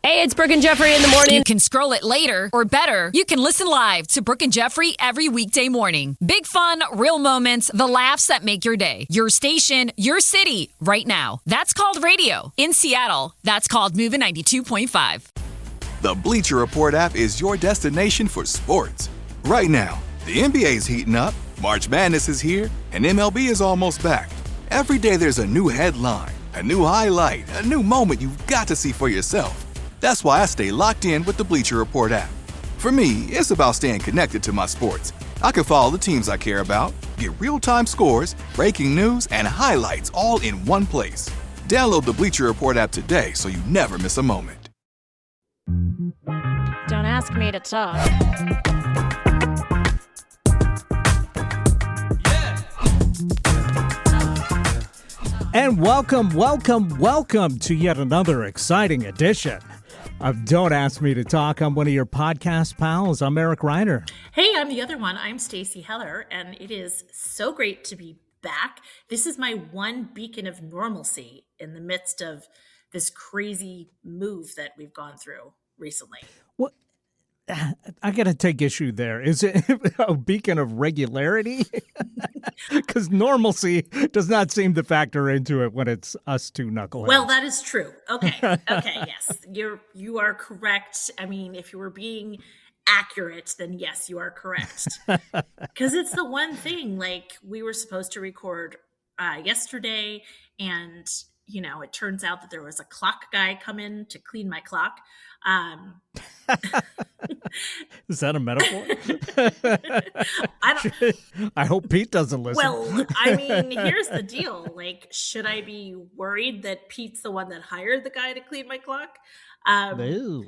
Hey, it's Brooke and Jeffrey in the morning. You can scroll it later, or better, you can listen live to Brooke and Jeffrey every weekday morning. Big fun, real moments, the laughs that make your day. Your station, your city, right now. That's called radio. In Seattle, that's called Moving 92.5. The Bleacher Report app is your destination for sports. Right now, the NBA's heating up, March Madness is here, and MLB is almost back. Every day there's a new headline, a new highlight, a new moment you've got to see for yourself. That's why I stay locked in with the Bleacher Report app. For me, it's about staying connected to my sports. I can follow the teams I care about, get real-time scores, breaking news, and highlights all in one place. Download the Bleacher Report app today so you never miss a moment. Don't ask me to talk. And welcome to yet another exciting edition of Don't Ask Me to Talk. I'm one of your podcast pals. I'm Eric Reiner. Hey, I'm the other one. I'm Stacey Heller, and it is so great to be back. This is my one beacon of normalcy in the midst of this crazy move that we've gone through recently. What? I got to take issue there. Is it a beacon of regularity? Because normalcy does not seem to factor into it when it's us two knuckleheads. Well, that is true. Okay, yes. You are correct. I mean, if you were being accurate, then yes, you are correct. Because it's the one thing, like, we were supposed to record yesterday, and, you know, it turns out that there was a clock guy come in to clean my clock. Is that a metaphor? I hope Pete doesn't listen. Well, I mean, here's the deal. Like, should I be worried that Pete's the one that hired the guy to clean my clock? No.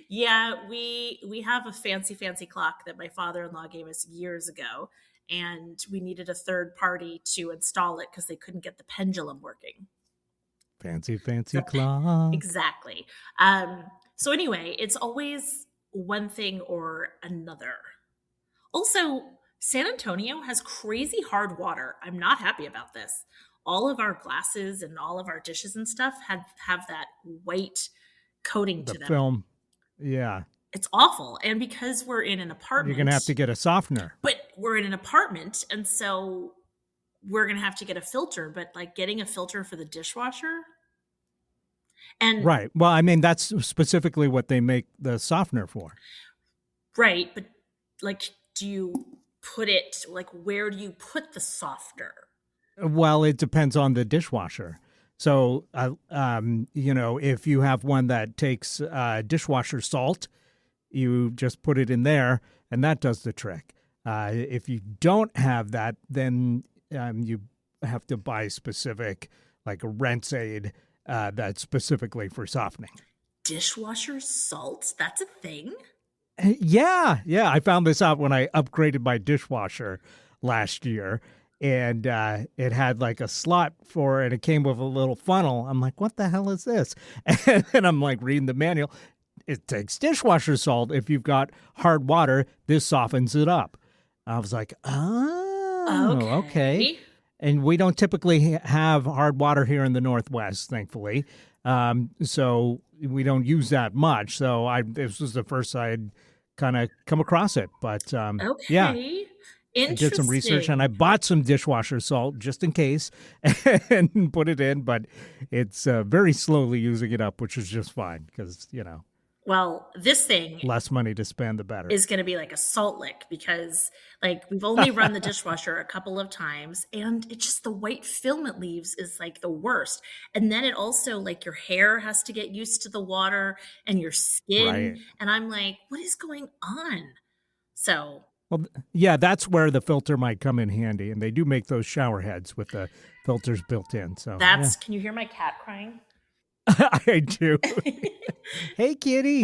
Yeah, we have a fancy clock that my father-in-law gave us years ago, and we needed a third party to install it because they couldn't get the pendulum working. Fancy clock. Exactly. So anyway, it's always one thing or another. Also, San Antonio has crazy hard water. I'm not happy about this. All of our glasses and all of our dishes and stuff have that white coating to them. Film. Yeah. It's awful. And because we're in an apartment. You're going to have to get a softener. But we're in an apartment, and so we're going to have to get a filter. But like getting a filter for the dishwasher. And right. Well, I mean, that's specifically what they make the softener for. Right. But like, do you put it, like, where do you put the softener? Well, it depends on the dishwasher. So, you know, if you have one that takes dishwasher salt, you just put it in there and that does the trick. If you don't have that, then you have to buy specific, like a rinse aid that's specifically for softening. Dishwasher salt? That's a thing? Yeah. I found this out when I upgraded my dishwasher last year, and it had like a slot for it. It came with a little funnel. I'm like, what the hell is this? And I'm like reading the manual. It takes dishwasher salt. If you've got hard water, this softens it up. I was like, oh, okay. And we don't typically have hard water here in the Northwest, thankfully. So we don't use that much. So this was the first I had kind of come across it. But yeah, I did some research and I bought some dishwasher salt just in case and put it in. But it's very slowly using it up, which is just fine because, you know. Well, this thing, less money to spend, the better, is going to be like a salt lick because, like, we've only run the dishwasher a couple of times, and it just, the white film it leaves is like the worst. And then it also, like, your hair has to get used to the water and your skin. Right. And I'm like, what is going on? So, well, yeah, that's where the filter might come in handy, and they do make those shower heads with the filters built in. So that's. Yeah. Can you hear my cat crying? I do. Hey, kitty.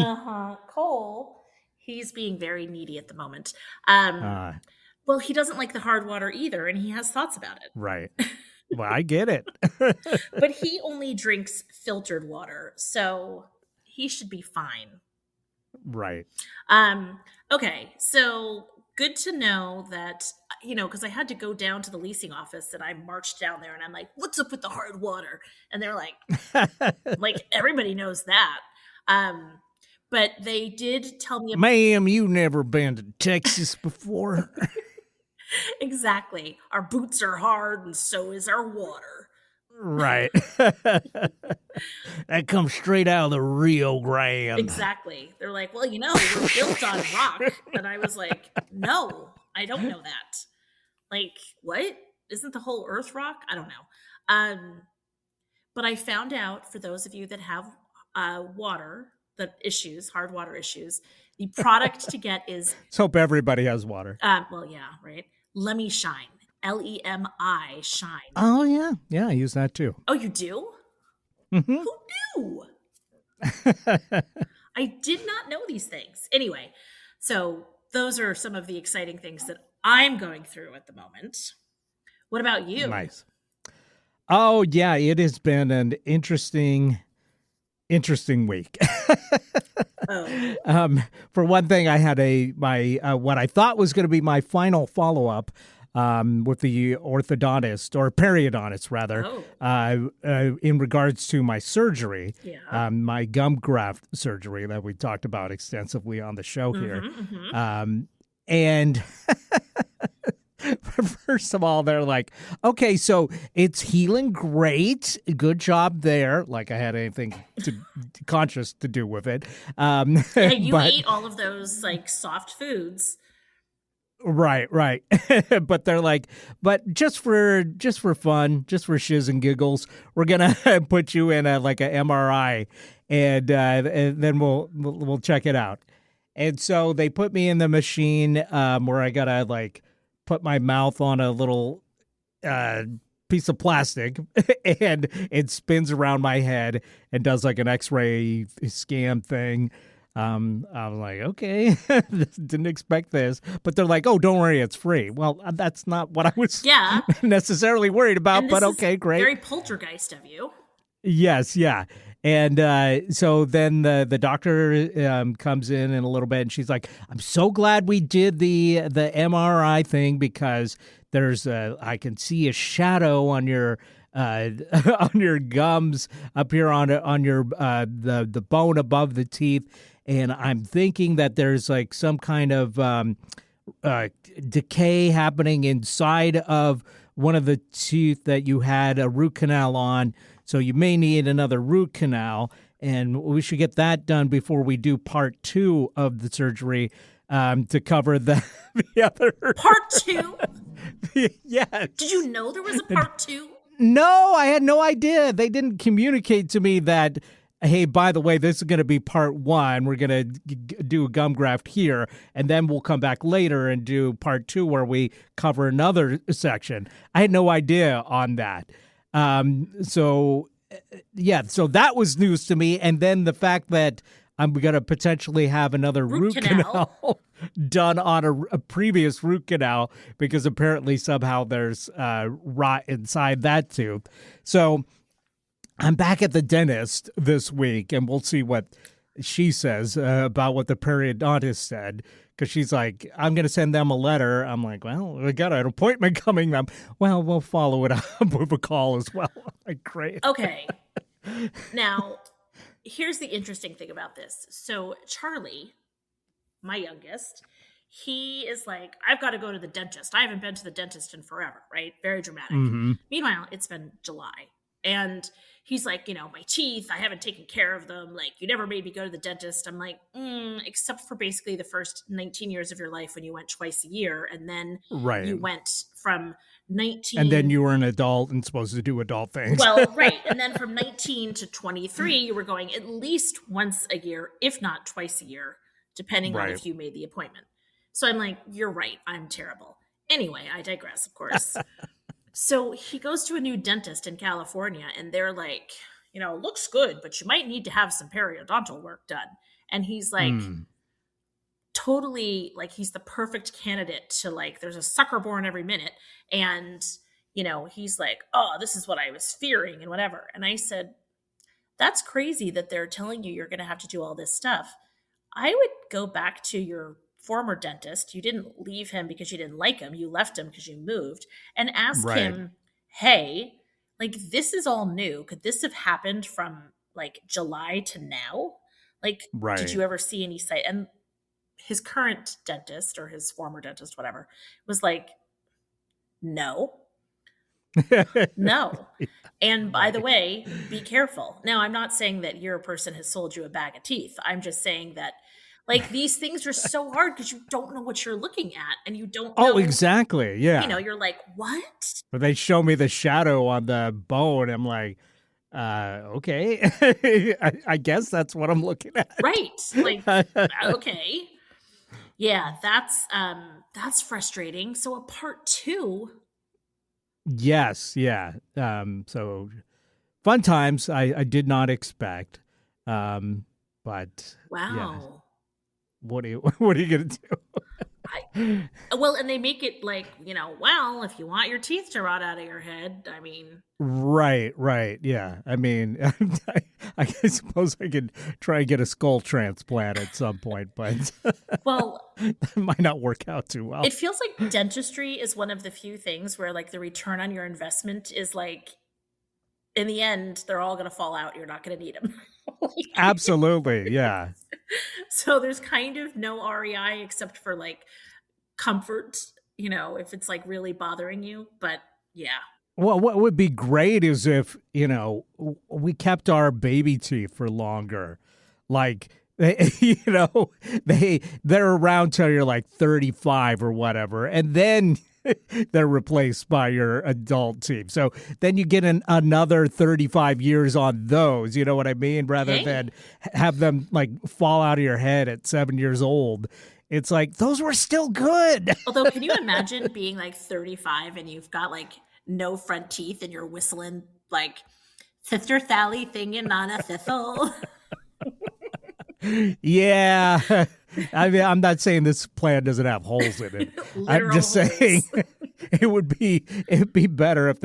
Cole, he's being very needy at the moment. Well, he doesn't like the hard water either, and he has thoughts about it. Right. Well, I get it. But he only drinks filtered water, so he should be fine. Right. Okay, so good to know that, because I had to go down to the leasing office and I marched down there and I'm like, what's up with the hard water? And they're like everybody knows that. But they did tell me. Ma'am, you never been to Texas before. Exactly. Our boots are hard and so is our water. Right. That comes straight out of the Rio Grande. Exactly. They're like, well, we're built on rock. And I was like, no, I don't know that. Like, what? Isn't the whole earth rock? I don't know. But I found out, for those of you that have hard water issues, the product to get is... Let's hope everybody has water. Well, yeah, right. Lemi Shine. Lemi Shine. Oh, yeah. Yeah, I use that too. Oh, you do? Mm-hmm. Who knew? I did not know these things. Anyway, so those are some of the exciting things that I'm going through at the moment. What about you? Nice. Oh, yeah, it has been an interesting week. Oh. For one thing, I had my what I thought was going to be my final follow-up with the orthodontist, or periodontist rather, in regards to my surgery, my gum graft surgery that we talked about extensively on the show here. And first of all, they're like, okay, so it's healing great. Good job there. Like I had anything conscious to do with it. Yeah, you ate all of those like soft foods. Right. But they're like, but just for fun, just for shiz and giggles, we're gonna put you in a MRI, and then we'll check it out. And so they put me in the machine where I gotta put my mouth on a little piece of plastic, and it spins around my head and does an X-ray scan thing. I'm like, okay, didn't expect this. But they're like, oh, don't worry, it's free. Well, that's not what I was necessarily worried about, but okay, great. Very poltergeist of you. Yes, yeah. And so then the doctor comes in a little bit, and she's like, I'm so glad we did the MRI thing, because there's I can see a shadow on your on your gums up here on your the bone above the teeth. And I'm thinking that there's some kind of decay happening inside of one of the teeth that you had a root canal on. So you may need another root canal, and we should get that done before we do part 2 of the surgery to cover the other. Part 2? Yes. Did you know there was a part 2? No, I had no idea. They didn't communicate to me that, hey, by the way, this is going to be part 1. We're going to do a gum graft here, and then we'll come back later and do part 2 where we cover another section. I had no idea on that. So that was news to me. And then the fact that I'm going to potentially have another root canal done on a previous root canal, because apparently somehow there's rot inside that tooth. So I'm back at the dentist this week, and we'll see what she says about what the periodontist said, because she's like, I'm going to send them a letter. I'm like, well, we got an appointment coming up. Well, we'll follow it up with a call as well. Like, great. Okay. Now, here's the interesting thing about this. So Charlie, my youngest, he is like, I've got to go to the dentist. I haven't been to the dentist in forever, right? Very dramatic. Mm-hmm. Meanwhile, it's been July. And he's like, my teeth, I haven't taken care of them. Like, you never made me go to the dentist. I'm like, except for basically the first 19 years of your life when you went twice a year. And then you went from 19. And then you were an adult and supposed to do adult things. Well, right. And then from 19 to 23, you were going at least once a year, if not twice a year, depending on if you made the appointment. So I'm like, you're right. I'm terrible. Anyway, I digress, of course. So he goes to a new dentist in California, and they're like, looks good, but you might need to have some periodontal work done. And he's like, totally, like, he's the perfect candidate to, there's a sucker born every minute. And, he's like, oh, this is what I was fearing and whatever. And I said, that's crazy that they're telling you you're going to have to do all this stuff. I would go back to your former dentist, you didn't leave him because you didn't like him, you left him because you moved, and ask Right. him, hey, like, this is all new. Could this have happened from like July to now? Like, did Right. you ever see any site? And his current dentist or his former dentist, whatever, was like, no, no. And by the way, be careful. Now, I'm not saying that your person has sold you a bag of teeth. I'm just saying that, like, these things are so hard because you don't know what you're looking at, and you don't know. Oh, exactly. Yeah. You're like, what? But they show me the shadow on the bone. I'm like, okay. I guess that's what I'm looking at. Right. Like, okay. Yeah, that's frustrating. So a part 2. Yes. Yeah. So fun times I did not expect. But Wow. yeah. What are you going to do? Well, and they make it like, well, if you want your teeth to rot out of your head, I mean. Right. Yeah. I mean, I suppose I could try and get a skull transplant at some point, but well, that might not work out too well. It feels like dentistry is one of the few things where like the return on your investment is like, in the end, they're all going to fall out. You're not going to need them. Absolutely. Yeah. So there's kind of no REI except for like comfort, if it's like really bothering you. But yeah. Well, what would be great is if, we kept our baby teeth for longer. Like, they're around till you're like 35 or whatever. And then they're replaced by your adult teeth. So then you get another 35 years on those, you know what I mean? Rather than have them like fall out of your head at 7 years old. It's like, those were still good. Although, can you imagine being like 35 and you've got like no front teeth and you're whistling like Sister Sally singing on a thistle? Yeah. I mean, I'm not saying this plan doesn't have holes in it. I'm just saying it'd be better if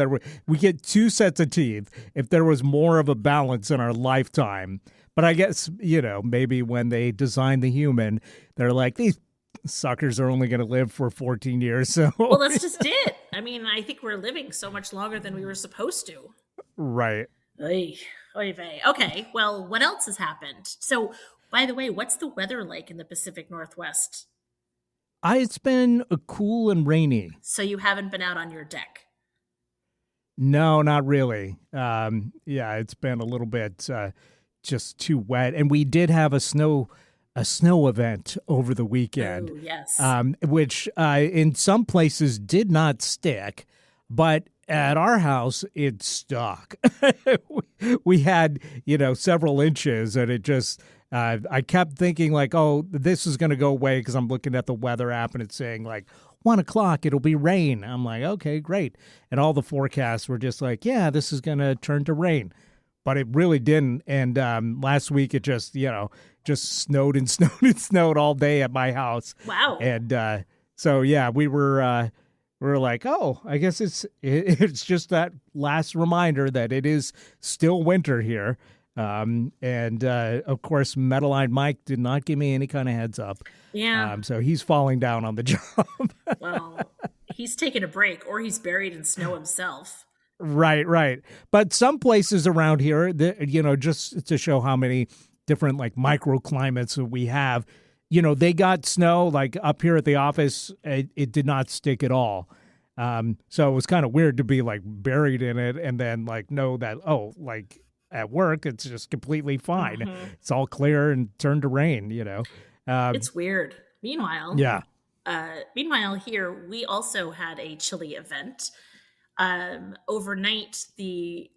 we get 2 sets of teeth, if there was more of a balance in our lifetime. But I guess, maybe when they designed the human, they're like, these suckers are only going to live for 14 years. So well, that's just it. I mean, I think we're living so much longer than we were supposed to. Right. Oy vey. Okay, well, what else has happened? So, by the way, what's the weather like in the Pacific Northwest? It's been cool and rainy. So you haven't been out on your deck? No, not really. Yeah, it's been a little bit just too wet. And we did have a snow event over the weekend. Oh, yes. Which in some places did not stick, but at our house, it stuck. We had, several inches, and it just, I kept thinking like, oh, this is going to go away because I'm looking at the weather app and it's saying like 1 o'clock, it'll be rain. I'm like, okay, great. And all the forecasts were just like, yeah, this is going to turn to rain. But it really didn't. And last week, it just, just snowed and snowed and snowed all day at my house. Wow. And so, yeah, we were like, oh, I guess it's just that last reminder that it is still winter here. And of course, Metal-eyed Mike did not give me any kind of heads up. Yeah. So he's falling down on the job. Well, he's taking a break, or he's buried in snow himself. Right. But some places around here, just to show how many different like microclimates we have, they got snow. Like up here at the office, it did not stick at all. So it was kind of weird to be like buried in it and then like know that, oh, like at work, it's just completely fine. Mm-hmm. It's all clear and turned to rain, It's weird. Meanwhile, here, we also had a chilly event. Overnight, the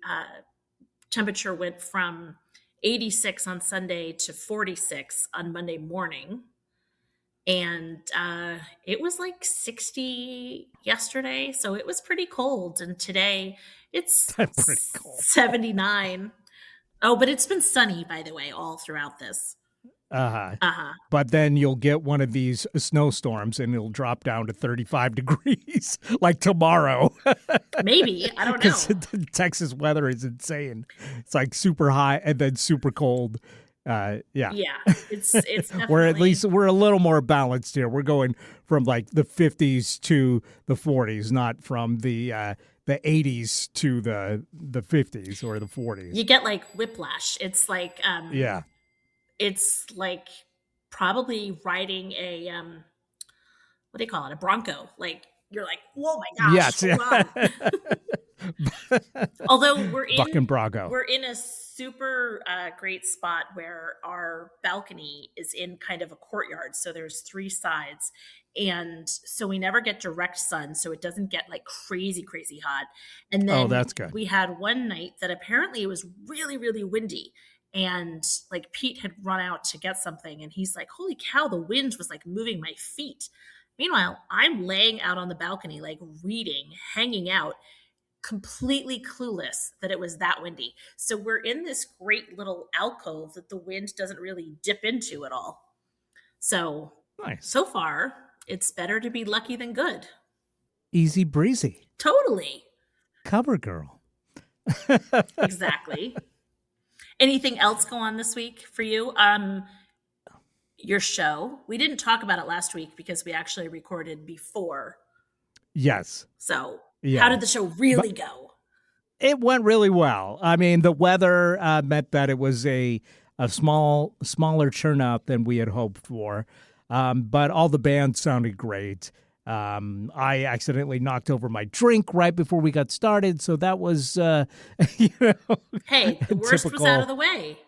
temperature went from 86 on Sunday to 46 on Monday morning. And it was like 60 yesterday, so it was pretty cold. And today it's pretty cold. 79. Oh, but it's been sunny, by the way, all throughout this. But then you'll get one of these snowstorms and it'll drop down to 35 degrees like tomorrow. Maybe. I don't know. Because the Texas weather is insane. It's like super high and then super cold. Yeah. Yeah, it's definitely. We're at least we're a little more balanced here. We're going from like the 50s to the 40s, not from the 80s to the 50s or the 40s. You get like whiplash. It's like Yeah. it's like probably riding a what do you call it? A Bronco. Like you're like, whoa my gosh, Yes. hold on. Although Bucking Brago. we're in a super great spot where our balcony is in kind of a courtyard. So there's 3 sides. And so we never get direct sun. So it doesn't get like crazy hot. And then That's good. we had one night that apparently it was really, really windy. And like Pete had run out to get something. And he's like, holy cow, the wind was like moving my feet. Meanwhile, I'm laying out on the balcony, like reading, hanging out, completely clueless that it was that windy. So we're in this great little alcove that the wind doesn't really dip into at all. So, Nice. so far, it's better to be lucky than good. Easy breezy. Totally. Cover girl. Exactly. Anything else go on this week for you? Your show. We didn't talk about it last week because we actually recorded before. Yes. So, Yeah. how did the show really go? It went really well. I mean, the weather meant that it was a smaller turnout than we had hoped for. But all the bands sounded great. I accidentally knocked over my drink right before we got started, so that was, Hey, the worst was out of the way.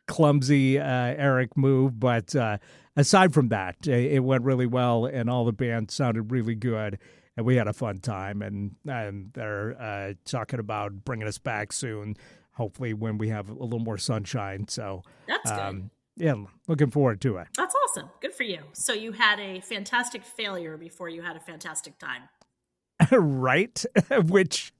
Clumsy Eric move. But aside from that, it went really well, and all the bands sounded really good. And we had a fun time, and they're talking about bringing us back soon, hopefully when we have a little more sunshine. So That's good. Yeah, looking forward to it. That's awesome. Good for you. So you had a fantastic failure before you had a fantastic time. Right? Which,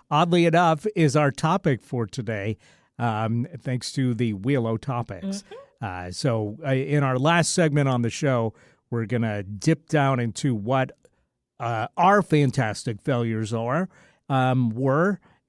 oddly enough, is our topic for today, thanks to the Wheel O Topics. Mm-hmm. So in our last segment on the show, we're going to dip down into what our fantastic failures were.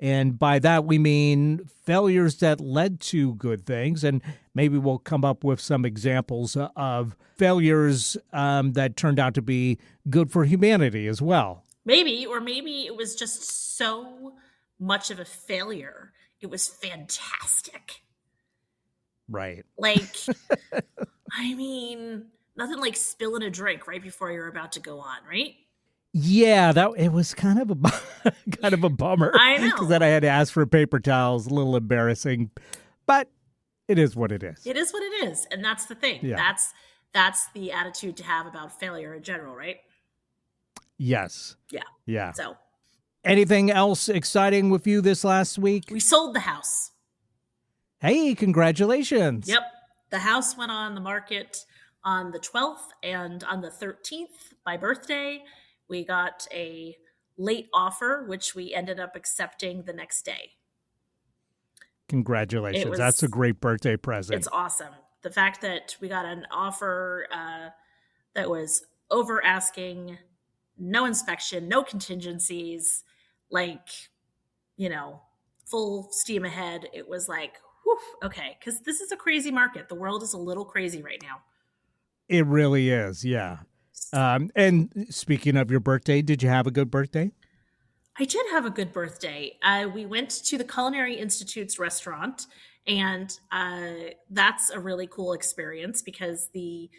And by that, we mean failures that led to good things. And maybe we'll come up with some examples of failures that turned out to be good for humanity as well. Maybe it was just so much of a failure. It was fantastic. Right. Like, I mean, nothing like spilling a drink right before you're about to go on, right? Yeah, it was kind of a bummer. I know. Because then I had to ask for paper towels, a little embarrassing, but it is what it is. It is what it is, and that's the thing. Yeah. That's the attitude to have about failure in general, right? Yes. Yeah. Yeah. So, anything else exciting with you this last week? we sold the house. Hey, congratulations. Yep. The house went on the market on the 12th, and on the 13th, my birthday, we got a late offer, which we ended up accepting the next day. Congratulations. That's a great birthday present. It's awesome. The fact that we got an offer that was over asking, no inspection, no contingencies, full steam ahead. It was like, whew, okay, because this is a crazy market. The world is a little crazy right now. It really is, yeah. And speaking of your birthday, did you have a good birthday? I did have a good birthday. We went to the Culinary Institute's restaurant, and that's a really cool experience because the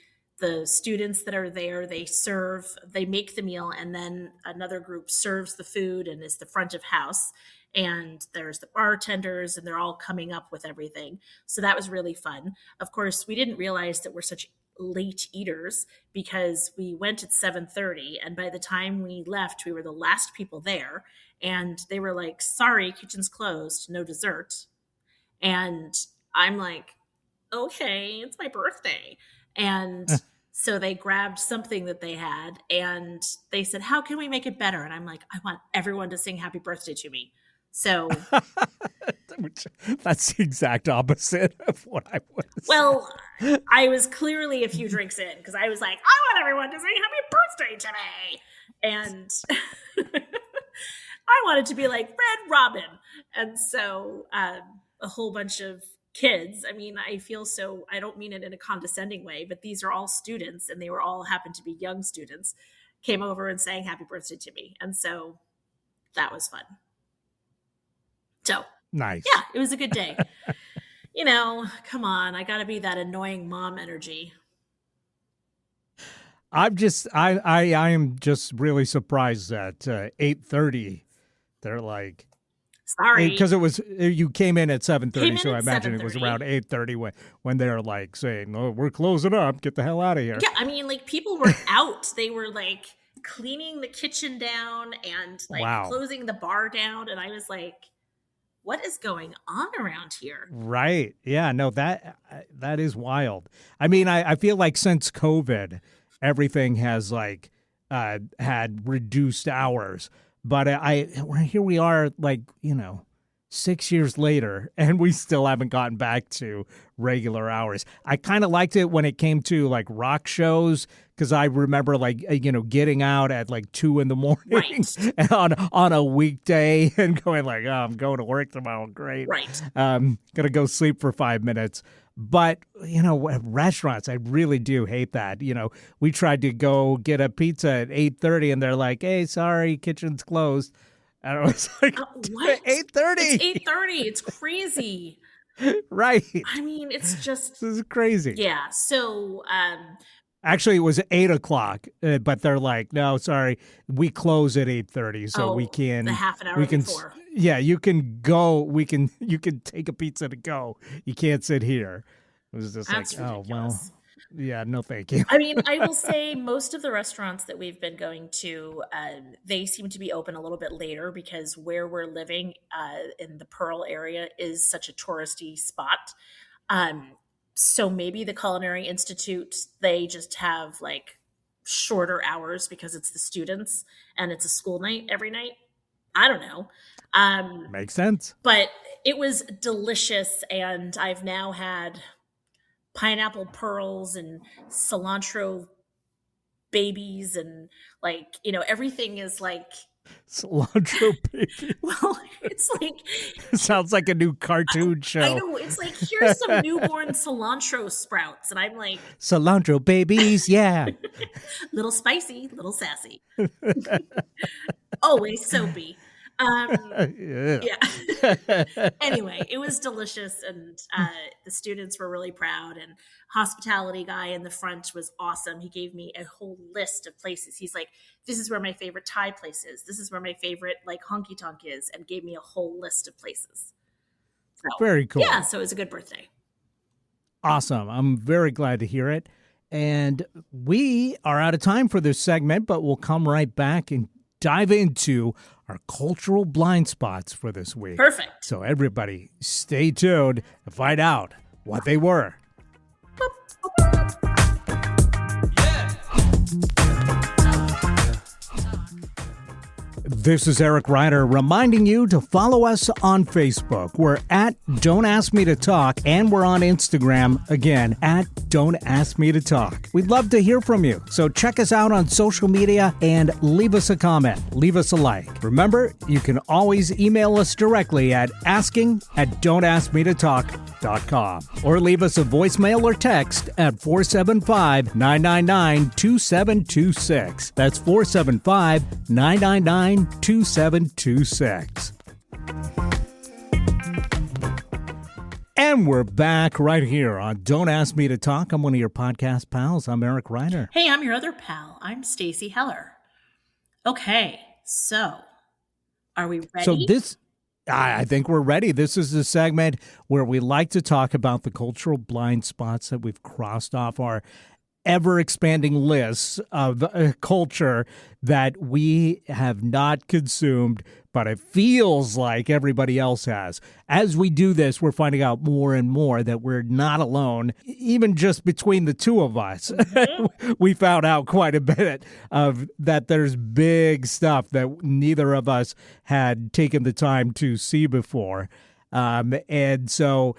students that are there, they make the meal, and then another group serves the food and is the front of house. And there's the bartenders, and they're all coming up with everything. So that was really fun. Of course, we didn't realize that we're such late eaters because we went at 7:30, and by the time we left, we were the last people there, and they were like, sorry, kitchen's closed, no dessert. And I'm like, okay, it's my birthday. And so they grabbed something that they had, and they said, how can we make it better? And I'm like, I want everyone to sing happy birthday to me. So that's the exact opposite of what I was. Well, I was clearly a few drinks in because I was like, I want everyone to sing happy birthday today. And I wanted to be like Red Robin. And so a whole bunch of kids. I mean, I don't mean it in a condescending way, but these are all students and they were all happened to be young students, came over and sang happy birthday to me. And so that was fun. So Nice. yeah, it was a good day. Come on, I got to be that annoying mom energy. I am just really surprised that 8:30 they're like, Sorry. because you came in at 7:30, Came in so I at imagine it was 7:30. around 8:30 when they're like saying, "Oh, we're closing up. Get the hell out of here." Yeah, I mean, like people were out. They were like cleaning the kitchen down and like Wow. closing the bar down, and I was like, "What is going on around here?" Right. Yeah, no, that is wild. I mean, I feel like since COVID, everything has like had reduced hours. But here we are, like, 6 years later, and we still haven't gotten back to regular hours. I kind of liked it when it came to like rock shows, because I remember like getting out at like 2 a.m. Right. on a weekday and going like, oh, I'm going to work tomorrow. Great. Right. Gonna go sleep for 5 minutes. But, restaurants, I really do hate that. We tried to go get a pizza at 8:30 and they're like, hey, sorry, kitchen's closed. And I was like, What? 8:30? It's 8:30. It's crazy. Right. I mean, it's just This is crazy. yeah. So Actually, it was 8 o'clock, but they're like, no, sorry, we close at 8:30, so we can. the half an hour we can, before. Yeah, you can go. You can take a pizza to go. You can't sit here. It was just That's like, ridiculous. oh well, yeah, no, thank you. I mean, I will say most of the restaurants that we've been going to, they seem to be open a little bit later because where we're living in the Pearl area is such a touristy spot. So maybe the Culinary Institute, they just have like shorter hours because it's the students and it's a school night every night. I don't know. Makes sense. But it was delicious, and I've now had pineapple pearls and cilantro babies, and like everything is like Cilantro baby. well, it's like Sounds like a new cartoon show. I know it's like here's some newborn cilantro sprouts, and I'm like Cilantro babies, yeah. little spicy, little sassy, always soapy. Yeah. Yeah. Anyway, it was delicious, and the students were really proud. And hospitality guy in the front was awesome. He gave me a whole list of places. He's like, "This is where my favorite Thai place is. This is where my favorite like honky tonk is," and gave me a whole list of places. So, Very cool. yeah, so it was a good birthday. Awesome. I'm very glad to hear it. And we are out of time for this segment, but we'll come right back and dive into our cultural blind spots for this week. Perfect. So everybody stay tuned to find out what they were. This is Eric Ryder reminding you to follow us on Facebook. We're at Don't Ask Me to Talk, and we're on Instagram, again, at Don't Ask Me to Talk. We'd love to hear from you, so check us out on social media and leave us a comment, leave us a like. Remember, you can always email us directly at asking@don'taskmetotalk.com or leave us a voicemail or text at 475-999-2726. That's 475-999-2726. And we're back right here on Don't Ask Me to Talk. I'm one of your podcast pals. I'm Eric Ryder. Hey, I'm your other pal. I'm Stacy Heller. Okay, so are we ready? So I think we're ready. This is the segment where we like to talk about the cultural blind spots that we've crossed off our ever-expanding lists of culture that we have not consumed, but it feels like everybody else has. As we do this, we're finding out more and more that we're not alone. Even just between the two of us, we found out quite a bit of that there's big stuff that neither of us had taken the time to see before. And so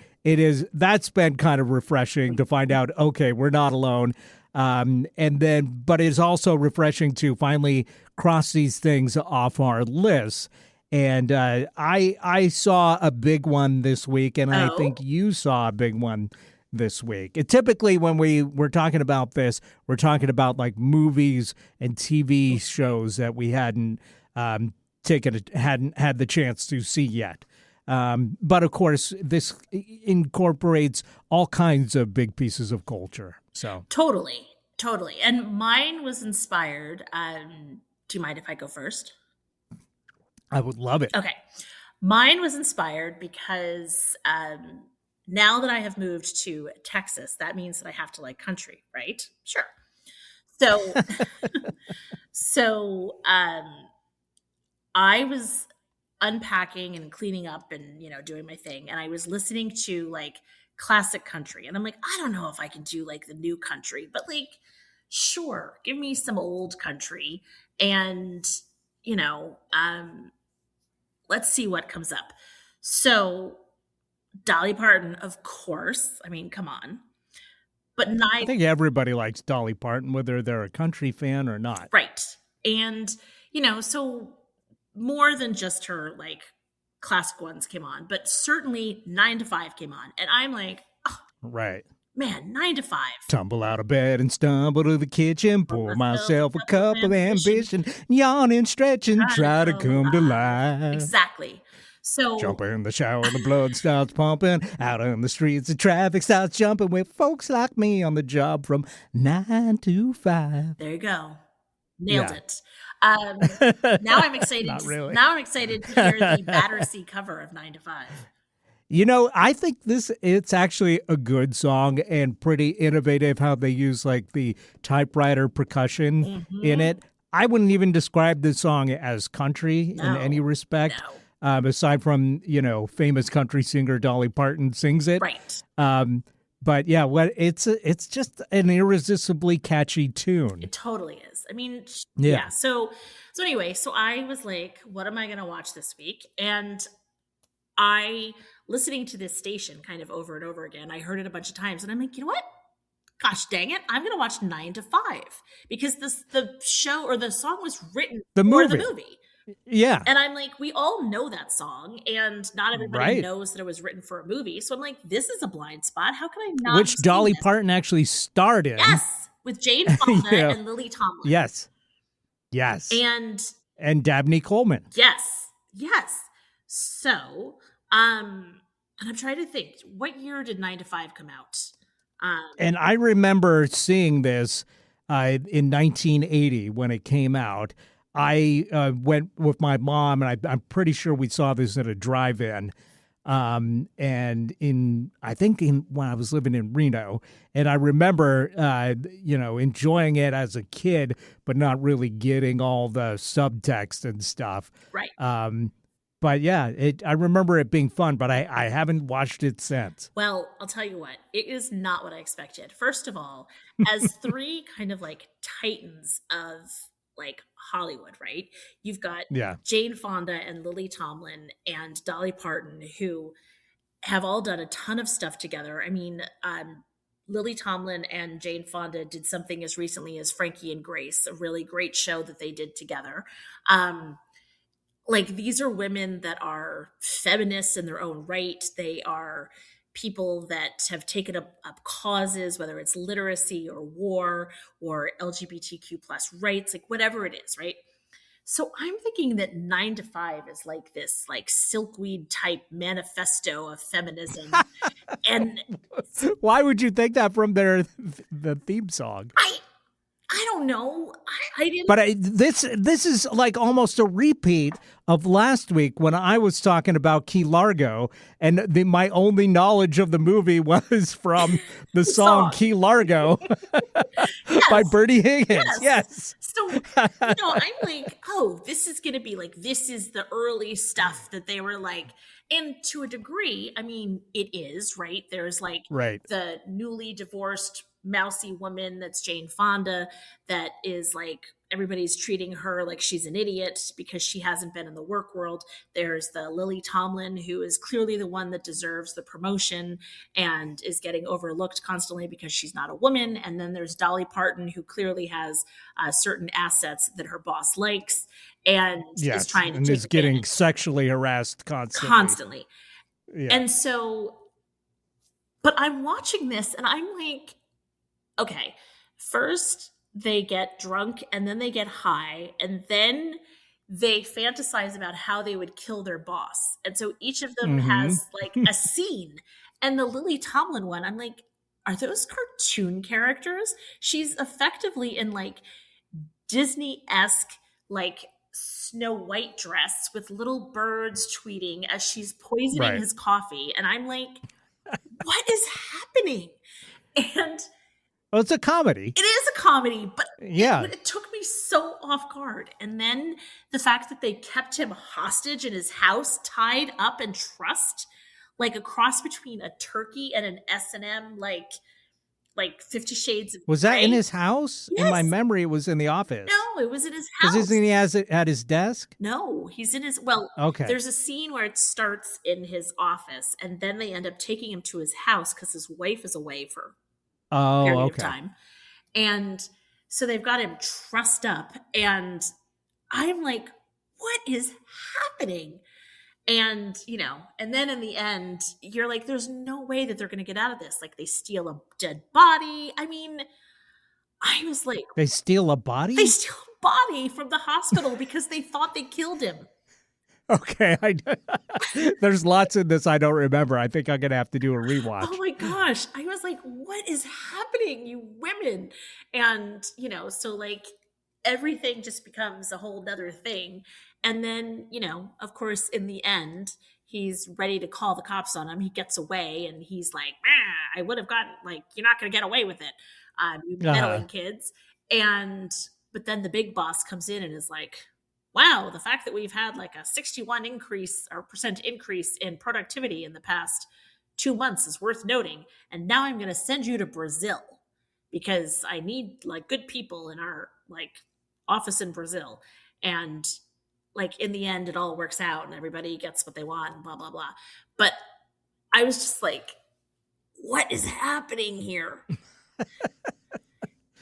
that's been kind of refreshing to find out, okay, we're not alone. But it's also refreshing to finally cross these things off our lists. And I saw a big one this week, and I Oh? think you saw a big one this week. Typically, when we're talking about this, we're talking about like movies and TV shows that we hadn't hadn't had the chance to see yet. But of course, this incorporates all kinds of big pieces of culture. So Totally. And mine was inspired. Do you mind if I go first? I would love it. Okay. Mine was inspired because now that I have moved to Texas, that means that I have to like country, right? Sure. So, so I was unpacking and cleaning up and, doing my thing. And I was listening to like classic country. And I'm like, I don't know if I can do like the new country, but like, sure, give me some old country. And, let's see what comes up. So Dolly Parton, of course. I mean, come on. But I think everybody likes Dolly Parton, whether they're a country fan or not. Right. And, so more than just her like classic ones came on, but certainly 9 to 5 came on. And I'm like, oh, right. Man, 9 to 5. Tumble out of bed and stumble to the kitchen, pour myself a cup of ambition, yawn and stretch and try to come to life. Exactly. So jump in the shower, the blood starts pumping. Out on the streets, the traffic starts jumping with folks like me on the job from 9 to 5. There you go. Nailed it. Now I'm excited. Not really. Now I'm excited to hear the Battersea cover of 9 to 5. I think it's actually a good song and pretty innovative how they use like the typewriter percussion in it. I wouldn't even describe this song as country in any respect. No. Aside from, famous country singer Dolly Parton sings it. Right. But yeah, it's just an irresistibly catchy tune. It totally is. I mean, yeah. So anyway, so I was like, what am I going to watch this week? And listening to this station kind of over and over again, I heard it a bunch of times and I'm like, you know what? Gosh dang it. I'm going to watch 9 to 5 because the show or the song was written for the movie. Yeah. And I'm like, we all know that song and not everybody knows that it was written for a movie. So I'm like, this is a blind spot. How can I not? Which Dolly Parton actually starred in. Yes. With Jane Fonda and Lily Tomlin. Yes. And Dabney Coleman. Yes. So, and I'm trying to think, what year did 9 to 5 come out? And I remember seeing this in 1980 when it came out. I went with my mom, and I'm pretty sure we saw this at a drive-in. And when I was living in Reno, and I remember, enjoying it as a kid, but not really getting all the subtext and stuff. Right. But yeah, I remember it being fun, but I haven't watched it since. Well, I'll tell you what, it is not what I expected. First of all, as three kind of like titans of like Hollywood, right? You've got Jane Fonda and Lily Tomlin and Dolly Parton, who have all done a ton of stuff together. I mean, Lily Tomlin and Jane Fonda did something as recently as Frankie and Grace, a really great show that they did together. Like these are women that are feminists in their own right. They are people that have taken up causes, whether it's literacy or war or LGBTQ plus rights, like whatever it is, right? So I'm thinking that 9 to 5 is like this like silkweed type manifesto of feminism. And why would you think that from the theme song? I don't know. I didn't. But this is like almost a repeat of last week when I was talking about Key Largo, and my only knowledge of the movie was from the song Key Largo by Bertie Higgins. Yes. So, I'm like, oh, this is going to be like, this is the early stuff that they were like, and to a degree, I mean, it is, right? There's like the newly divorced mousy woman that's Jane Fonda that is like everybody's treating her like she's an idiot because she hasn't been in the work world. There's the Lily Tomlin, who is clearly the one that deserves the promotion and is getting overlooked constantly because she's not a woman. And then there's Dolly Parton, who clearly has certain assets that her boss likes and is trying to and take is getting advantage. sexually harassed constantly. Yeah. And so, but I'm watching this and I'm like, okay, first they get drunk and then they get high and then they fantasize about how they would kill their boss. And so each of them has like a scene. And the Lily Tomlin one, I'm like, are those cartoon characters? She's effectively in like Disney-esque, like Snow White dress with little birds tweeting as she's poisoning his coffee. And I'm like, what is happening? And well, it's a comedy. it is a comedy, but Yeah. it took me so off guard. And then the fact that they kept him hostage in his house, tied up and trussed, like a cross between a turkey and an S&M, like 50 Shades of Was that Grey. in his house? Yes. In my memory, it was in the office. No, it was in his house. Because isn't he has it at his desk? No, he's in his, well, Okay. there's a scene where it starts in his office and then they end up taking him to his house because his wife is away for Oh, period okay. of time. And so they've got him trussed up and I'm like, what is happening? And, you know, and then in the end, you're like, there's no way that they're going to get out of this. Like they steal a dead body. I mean, I was like, They steal a body? they steal a body from the hospital because they thought they killed him. Okay. There's lots in this I don't remember. I think I'm going to have to do a rewatch. Oh my gosh. I was like, what is happening, you women? And, you know, so like everything just becomes a whole nother thing. And then, you know, of course, in the end, he's ready to call the cops on him. He gets away and he's like, I would have gotten, like, you're not going to get away with it. You meddling kids. But then the big boss comes in and is like, wow, the fact that we've had like a 61% increase in productivity in the past 2 months is worth noting. And now I'm going to send you to Brazil because I need like good people in our like office in Brazil. And like in the end, it all works out and everybody gets what they want and blah, blah, blah. But I was just like, what is happening here?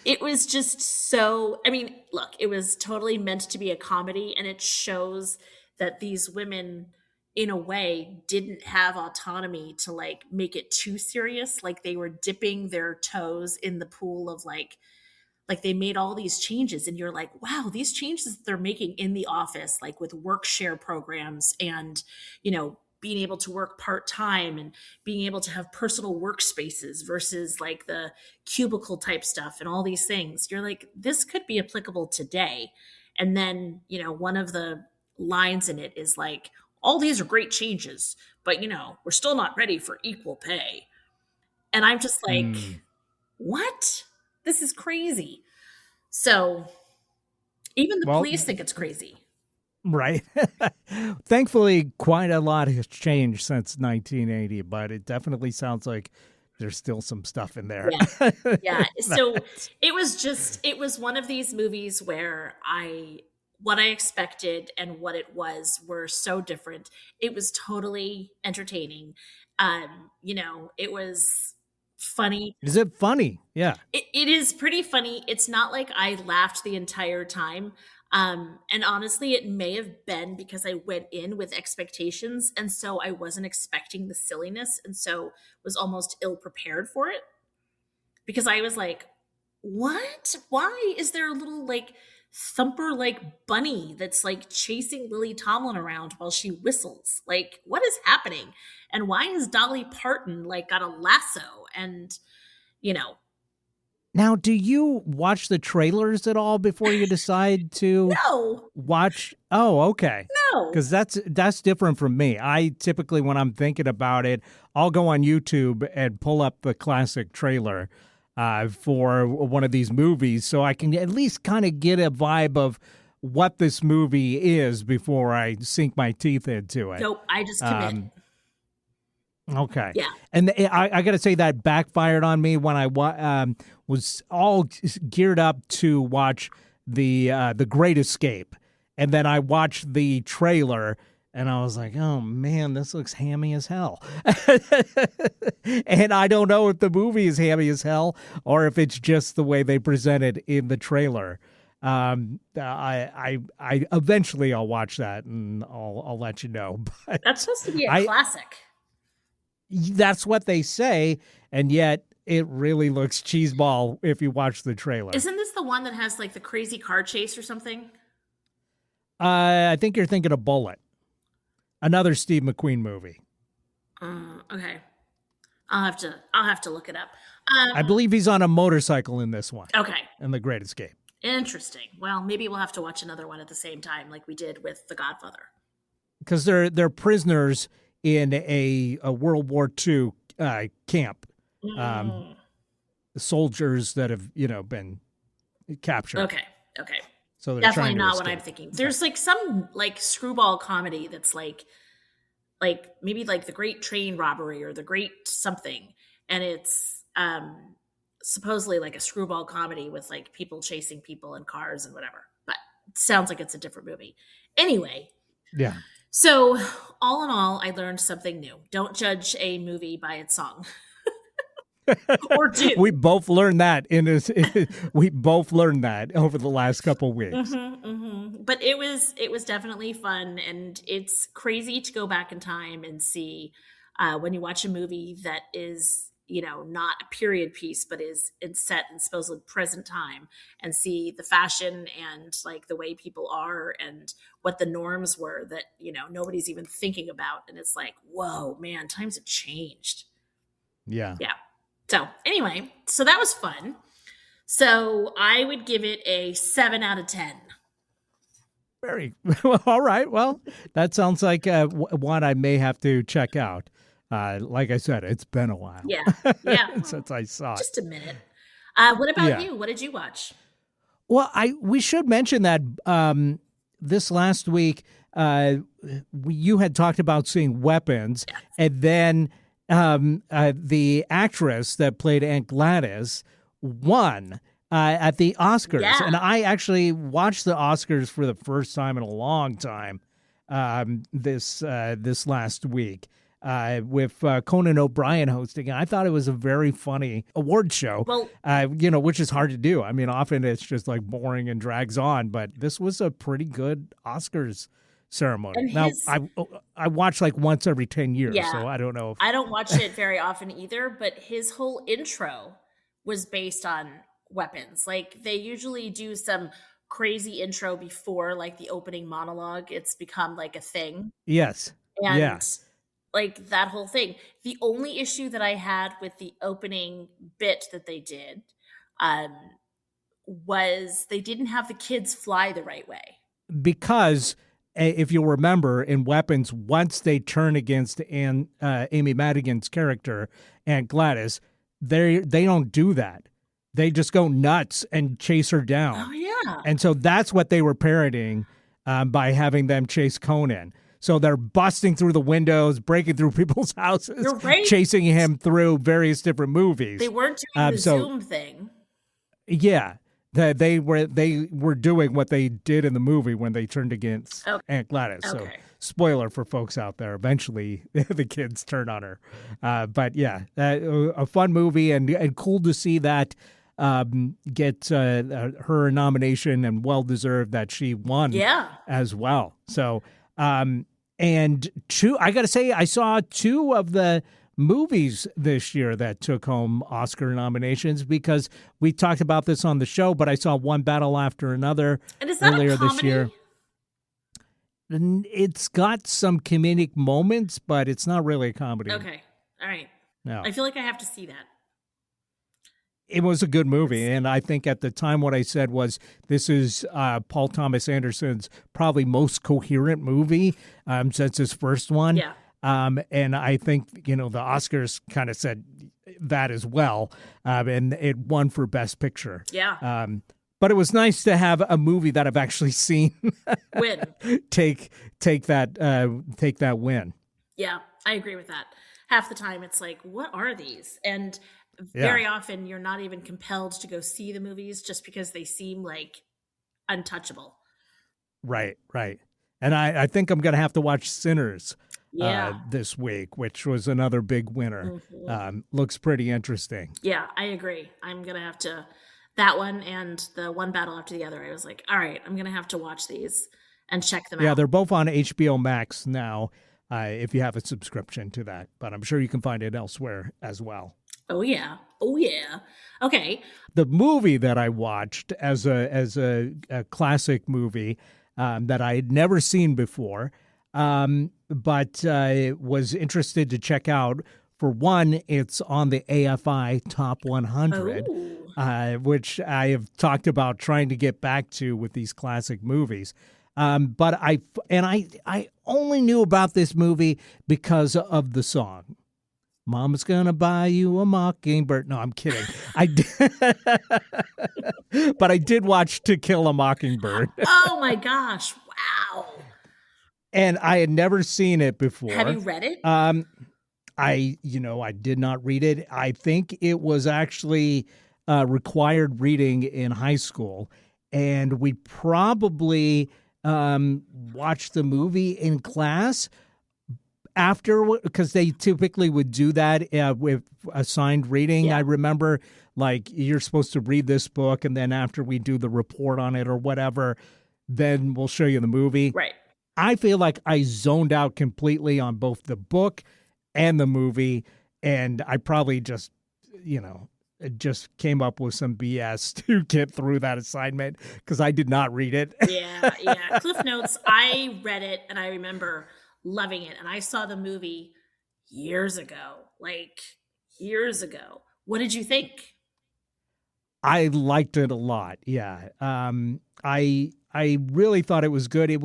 It was just so, I mean, look, it was totally meant to be a comedy and it shows that these women in a way didn't have autonomy to like make it too serious. Like they were dipping their toes in the pool of like they made all these changes and you're like, wow, these changes that they're making in the office, like with work share programs and, you know, being able to work part-time and being able to have personal workspaces versus like the cubicle type stuff and all these things. You're like, this could be applicable today. And then, you know, one of the lines in it is like, all these are great changes, but you know, we're still not ready for equal pay. And I'm just like, what? This is crazy. So even the police think it's crazy. Right. Thankfully, quite a lot has changed since 1980, but it definitely sounds like there's still some stuff in there. Yeah. So it was one of these movies where what I expected and what it was were so different. It was totally entertaining. You know, it was funny. Is it funny? Yeah. It is pretty funny. It's not like I laughed the entire time. And honestly, it may have been because I went in with expectations. And so I wasn't expecting the silliness. And so was almost ill prepared for it because I was like, what? Why is there a little like thumper like bunny that's like chasing Lily Tomlin around while she whistles? Like, what is happening? And why is Dolly Parton like got a lasso? And, you know, now, do you watch the trailers at all before you decide to watch? Oh, okay. No. Because that's different from me. I typically, when I'm thinking about it, I'll go on YouTube and pull up the classic trailer for one of these movies so I can at least kind of get a vibe of what this movie is before I sink my teeth into it. Nope, I just commit. Okay. Yeah. And I got to say that backfired on me when I was all geared up to watch the Great Escape, and then I watched the trailer, and I was like, oh man, this looks hammy as hell. And I don't know if the movie is hammy as hell or if it's just the way they present it in the trailer. I eventually I'll watch that and I'll let you know. But That's supposed to be a classic. that's what they say, and yet it really looks cheeseball if you watch the trailer. Isn't this the one that has like the crazy car chase or something? I think you're thinking of Bullet, another Steve McQueen movie. Okay, I'll have to look it up. I believe he's on a motorcycle in this one. Okay, In The Great Escape. interesting. Well, maybe we'll have to watch another one at the same time, like we did with The Godfather. Because they're prisoners in a World War II camp. Soldiers that have been captured. Okay. So they're Definitely trying to not what escape. I'm thinking. There's like some like screwball comedy that's like maybe like The Great Train Robbery or The Great something, and it's supposedly like a screwball comedy with like people chasing people in cars and whatever. But it sounds like it's a different movie. Anyway, Yeah. so all in all, I learned something new. Don't judge a movie by its song. Or do. We both learned that we both learned that over the last couple of weeks. But it was definitely fun, and it's crazy to go back in time and see when you watch a movie that is not a period piece but is set in supposedly present time, and see the fashion and like the way people are and what the norms were that nobody's even thinking about, and it's like, whoa man, times have changed. Yeah. So anyway, so that was fun. So I would give it a 7 out of 10. Very all right. Well, that sounds like one I may have to check out. Like I said, it's been a while. Yeah. Since I saw it. Just a minute. What about you? What did you watch? Well, we should mention that this last week you had talked about seeing Weapons, and then the actress that played Aunt Gladys won at the Oscars. Yeah. And I actually watched the Oscars for the first time in a long time this last week with Conan O'Brien hosting. And I thought it was a very funny award show, which is hard to do. I mean, often it's just like boring and drags on, but this was a pretty good Oscars ceremony. Now, I watch like once every 10 years, so I don't know. I don't watch it very often either, but his whole intro was based on Weapons. Like they usually do some crazy intro before like the opening monologue. It's become like a thing. Yes. And like that whole thing. The only issue that I had with the opening bit that they did was they didn't have the kids fly the right way. Because if you'll remember, in Weapons, once they turn against Amy Madigan's character, Aunt Gladys, they don't do that. They just go nuts and chase her down. Oh, yeah. And so that's what they were parodying by having them chase Conan. So they're busting through the windows, breaking through people's houses, chasing him through various different movies. They weren't doing the Zoom thing. Yeah. They were doing what they did in the movie when they turned against Aunt Gladys. So, spoiler for folks out there, eventually the kids turn on her. But yeah, a fun movie and cool to see that get her nomination, and well deserved that she won as well. So, and I got to say, I saw two of the movies this year that took home Oscar nominations, because we talked about this on the show, but I saw One Battle After Another earlier this year. It's got some comedic moments, but it's not really a comedy. Okay. All right. No. I feel like I have to see that. It was a good movie, and I think at the time what I said was this is Paul Thomas Anderson's probably most coherent movie since his first one. Yeah. And I think, the Oscars kind of said that as well. And it won for Best Picture. Yeah. But it was nice to have a movie that I've actually seen win. take that win. Yeah, I agree with that. half the time it's like, what are these? And very often you're not even compelled to go see the movies just because they seem like untouchable. Right. And I think I'm going to have to watch Sinners Yeah. this week, which was another big winner. Looks pretty interesting. Yeah, I agree. I'm going to have to, that one and the One Battle After the Other, I was like, all right, I'm going to have to watch these and check them out. Yeah, they're both on HBO Max now, if you have a subscription to that. But I'm sure you can find it elsewhere as well. Oh, yeah. Okay. The movie that I watched as a classic movie that I had never seen before, but was interested to check out. For one, it's on the AFI Top 100, which I have talked about trying to get back to with these classic movies. But I only knew about this movie because of the song. Mama's gonna buy you a mockingbird. No, I'm kidding. I did, but I did watch To Kill a Mockingbird. Oh my gosh! Wow. And I had never seen it before. Have you read it? I did not read it. I think it was actually required reading in high school, and we probably watched the movie in class after, because they typically would do that with assigned reading. Yeah. I remember, like, you're supposed to read this book, and then after we do the report on it or whatever, then we'll show you the movie. Right. I feel like I zoned out completely on both the book and the movie, and I probably just came up with some BS to get through that assignment because I did not read it. Yeah. Cliff Notes, I read it, and I remember loving it. And I saw the movie years ago. What did you think? I liked it a lot. Yeah. I really thought it was good. It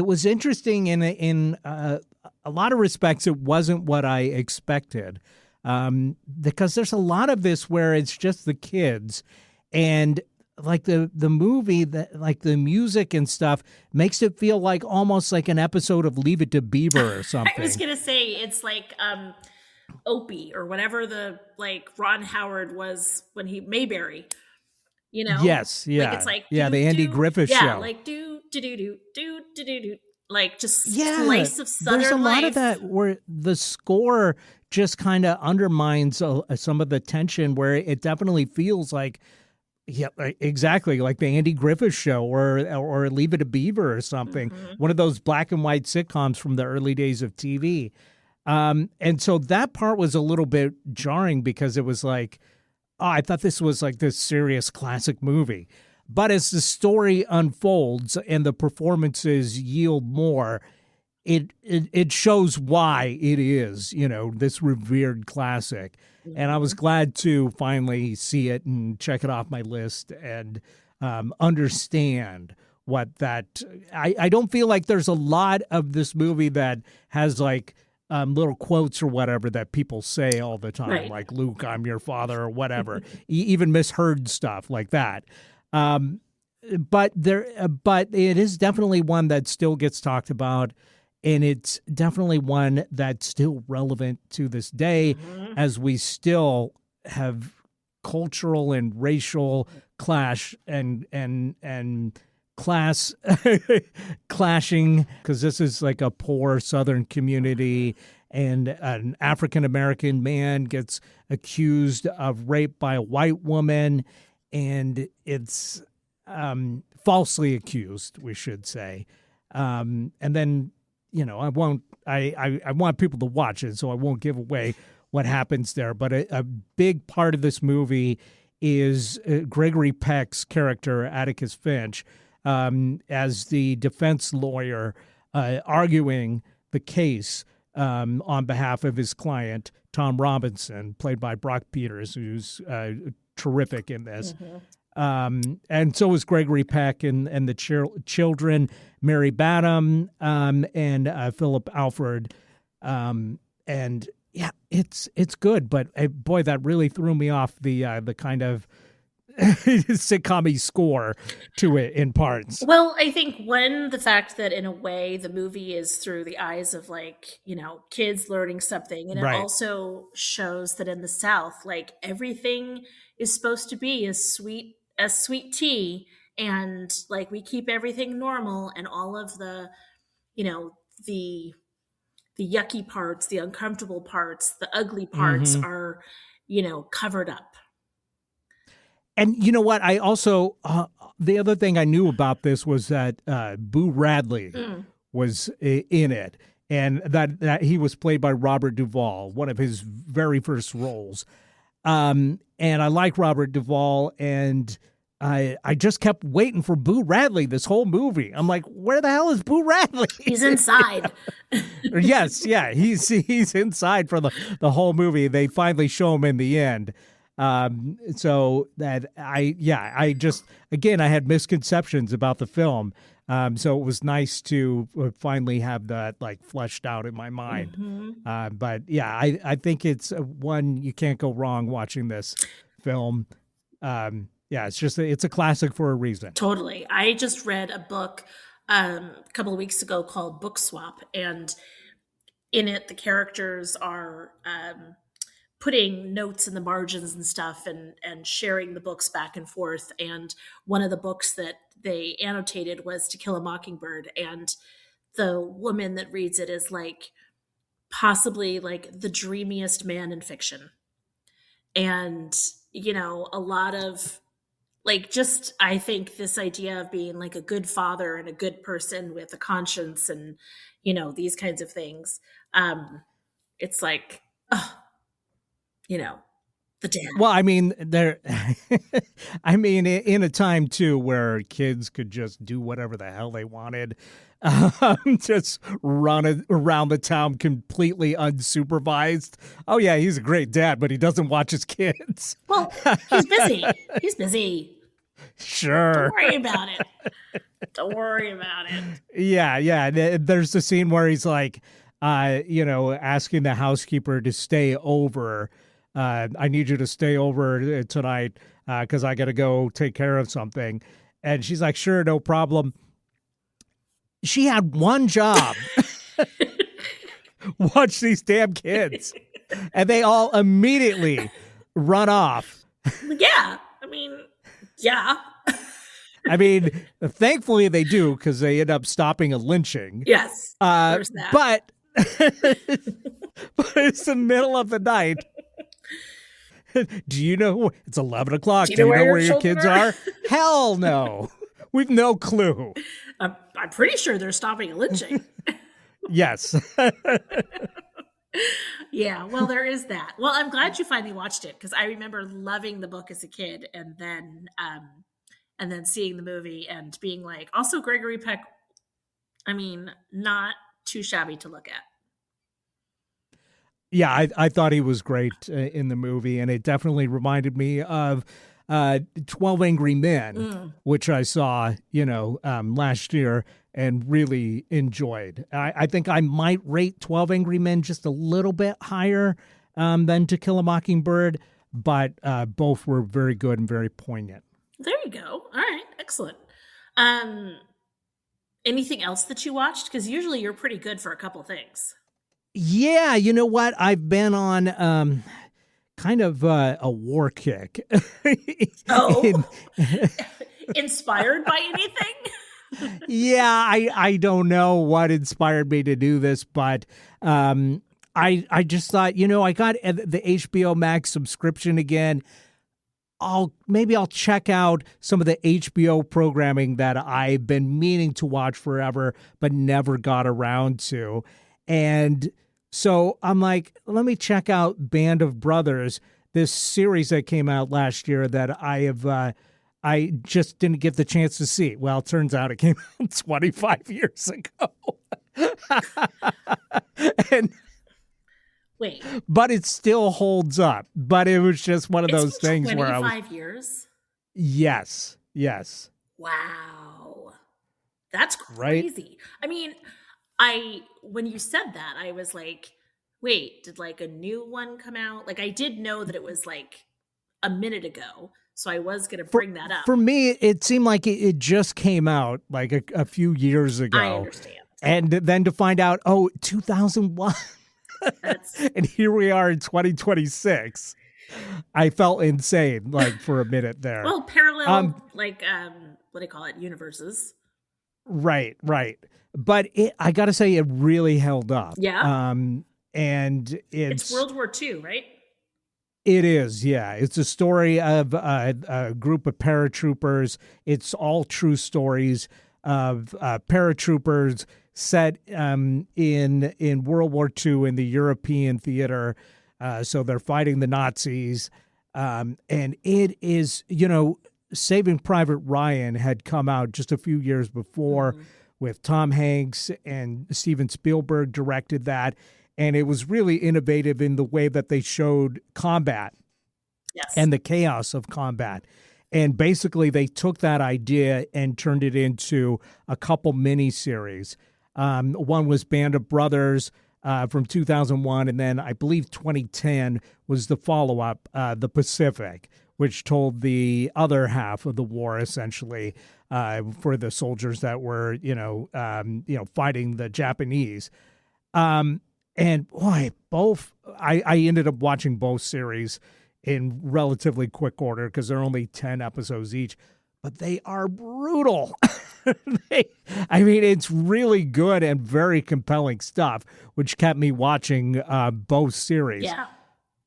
was interesting in a lot of respects. It wasn't what I expected, because there's a lot of this where it's just the kids, and like the movie, that like the music and stuff makes it feel like almost like an episode of Leave It to Beaver or something. I was gonna say it's like Opie or whatever the Ron Howard was when he Mayberry. Yes, yeah, like it's like the Andy Griffith show. Like do like just slice of Southern There's a lot life. of that where the score just kind of undermines some of the tension, where it definitely feels like, yeah, exactly like the Andy Griffith show or Leave It to Beaver or something, one of those black and white sitcoms from the early days of TV. And so that part was a little bit jarring because it was like, oh, I thought this was like this serious classic movie. But as the story unfolds and the performances yield more, it shows why it is, this revered classic. And I was glad to finally see it and check it off my list and understand what that. I don't feel like there's a lot of this movie that has like little quotes or whatever that people say all the time, Right. like Luke, I'm your father, or whatever. Even misheard stuff like that. But it is definitely one that still gets talked about, and it's definitely one that's still relevant to this day, as we still have cultural and racial clash and class clashing, because this is like a poor Southern community, and an African-American man gets accused of rape by a white woman, and it's falsely accused, we should say. And then, I want people to watch it, so I won't give away what happens there. But a big part of this movie is Gregory Peck's character, Atticus Finch, as the defense lawyer arguing the case on behalf of his client, Tom Robinson, played by Brock Peters, who's terrific in this. And so is Gregory Peck and the children, Mary Badham and Philip Alford. And yeah, it's good, but boy, that really threw me off the kind of sitcom-y score to it in parts. Well, I think the fact that in a way the movie is through the eyes of like, kids learning something. And it Right. also shows that in the South, like everything is supposed to be as sweet tea. And like we keep everything normal, and all of the, you know, the yucky parts, the uncomfortable parts, the ugly parts Mm-hmm. are, covered up. And you know what? I also, the other thing I knew about this was that Boo Radley was in it, and that he was played by Robert Duvall, one of his very first roles. And I like Robert Duvall, and I just kept waiting for Boo Radley this whole movie. I'm like, where the hell is Boo Radley? He's inside. Yes, yeah, he's inside for the whole movie. They finally show him in the end. So that I just, again, I had misconceptions about the film. So it was nice to finally have that like fleshed out in my mind. Mm-hmm. But yeah, I think it's one you can't go wrong watching this film. Yeah, it's a classic for a reason. Totally. I just read a book a couple of weeks ago called Book Swap, and in it the characters are putting notes in the margins and stuff, and sharing the books back and forth. And one of the books that they annotated was To Kill a Mockingbird, and the woman that reads it is like possibly like the dreamiest man in fiction. And a lot of like, just I think this idea of being like a good father and a good person with a conscience and these kinds of things, it's like, the dad. Well, I mean, in a time too where kids could just do whatever the hell they wanted, just run around the town completely unsupervised. Oh yeah, he's a great dad, but he doesn't watch his kids. Well, he's busy. He's busy. Sure. Don't worry about it. Don't worry about it. Yeah. There's the scene where he's like, asking the housekeeper to stay over. I need you to stay over tonight because I got to go take care of something. And she's like, sure, no problem. She had one job. Watch these damn kids. And they all immediately run off. Yeah. Yeah. I mean, thankfully they do because they end up stopping a lynching. Yes. There's that. But it's the middle of the night. Do you know it's 11 o'clock? Do you know where your kids are? Hell no. We've no clue. I'm pretty sure they're stopping a lynching. Yes. Yeah, well, there is that. Well, I'm glad you finally watched it because I remember loving the book as a kid, and then seeing the movie and being like, also Gregory Peck, not too shabby to look at. Yeah, I thought he was great in the movie, and it definitely reminded me of 12 Angry Men, which I saw, last year and really enjoyed. I think I might rate 12 Angry Men just a little bit higher than To Kill a Mockingbird, but both were very good and very poignant. There you go. All right, excellent. Anything else that you watched? Because usually you're pretty good for a couple things. Yeah, you know what? I've been on kind of a war kick. Oh, inspired by anything? Yeah, I don't know what inspired me to do this, but I just thought, I got the HBO Max subscription again. I'll check out some of the HBO programming that I've been meaning to watch forever, but never got around to. And so I'm like, let me check out Band of Brothers, this series that came out last year that I just didn't get the chance to see. Well, it turns out it came out 25 years ago. Wait. But it still holds up. But it was just one of those things where I was 25 years? Yes. Wow. That's crazy. Right? When you said that, I was like, wait, did like a new one come out? Like I did know that it was like a minute ago. So I was going to bring that up. For me, it seemed like it just came out like a few years ago. I understand. And then to find out, 2001. And here we are in 2026. I felt insane, like, for a minute there. Well, parallel, what do you call it? Universes. Right. But I got to say, it really held up. Yeah. And it's World War II, right? It is, yeah. It's a story of a group of paratroopers. It's all true stories of paratroopers set in World War II in the European theater. So they're fighting the Nazis. And it is, Saving Private Ryan had come out just a few years before with Tom Hanks, and Steven Spielberg directed that. And it was really innovative in the way that they showed combat and the chaos of combat. And basically, they took that idea and turned it into a couple miniseries. One was Band of Brothers from 2001, and then I believe 2010 was the follow-up, The Pacific, which told the other half of the war, essentially, for the soldiers that were, fighting the Japanese. And boy, both, I ended up watching both series in relatively quick order because they're only 10 episodes each, but they are brutal. It's really good and very compelling stuff, which kept me watching both series. Yeah.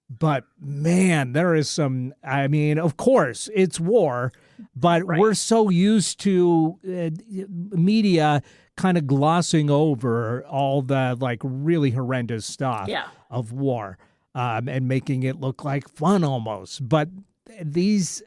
But man, there is some, of course, it's war, but we're so used to media kind of glossing over all the really horrendous stuff of war and making it look like fun almost. But this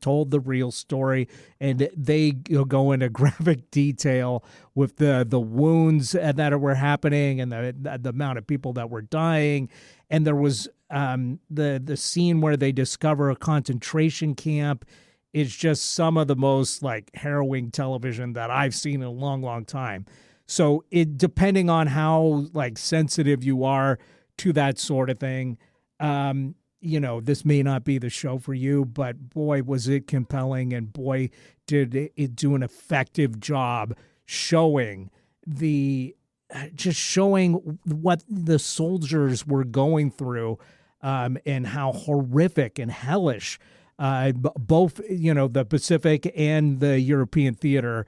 told the real story, and they go into graphic detail with the wounds that were happening and the amount of people that were dying. And there was the scene where they discover a concentration camp. It's just some of the most harrowing television that I've seen in a long, long time. So it, depending on how sensitive you are to that sort of thing, this may not be the show for you, but boy, was it compelling, and boy, did it do an effective job showing what the soldiers were going through, and how horrific and hellish both, the Pacific and the European theater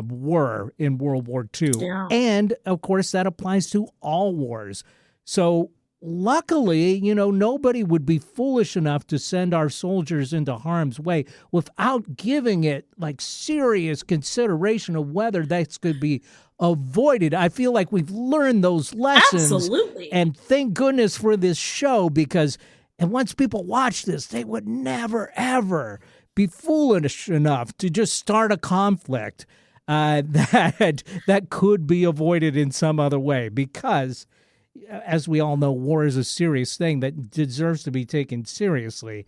were in World War II. Yeah. And, of course, that applies to all wars. So luckily, nobody would be foolish enough to send our soldiers into harm's way without giving it serious consideration of whether that could be avoided. I feel like we've learned those lessons. Absolutely. And thank goodness for this show, because once people watch this, they would never, ever be foolish enough to just start a conflict that could be avoided in some other way, because as we all know, war is a serious thing that deserves to be taken seriously.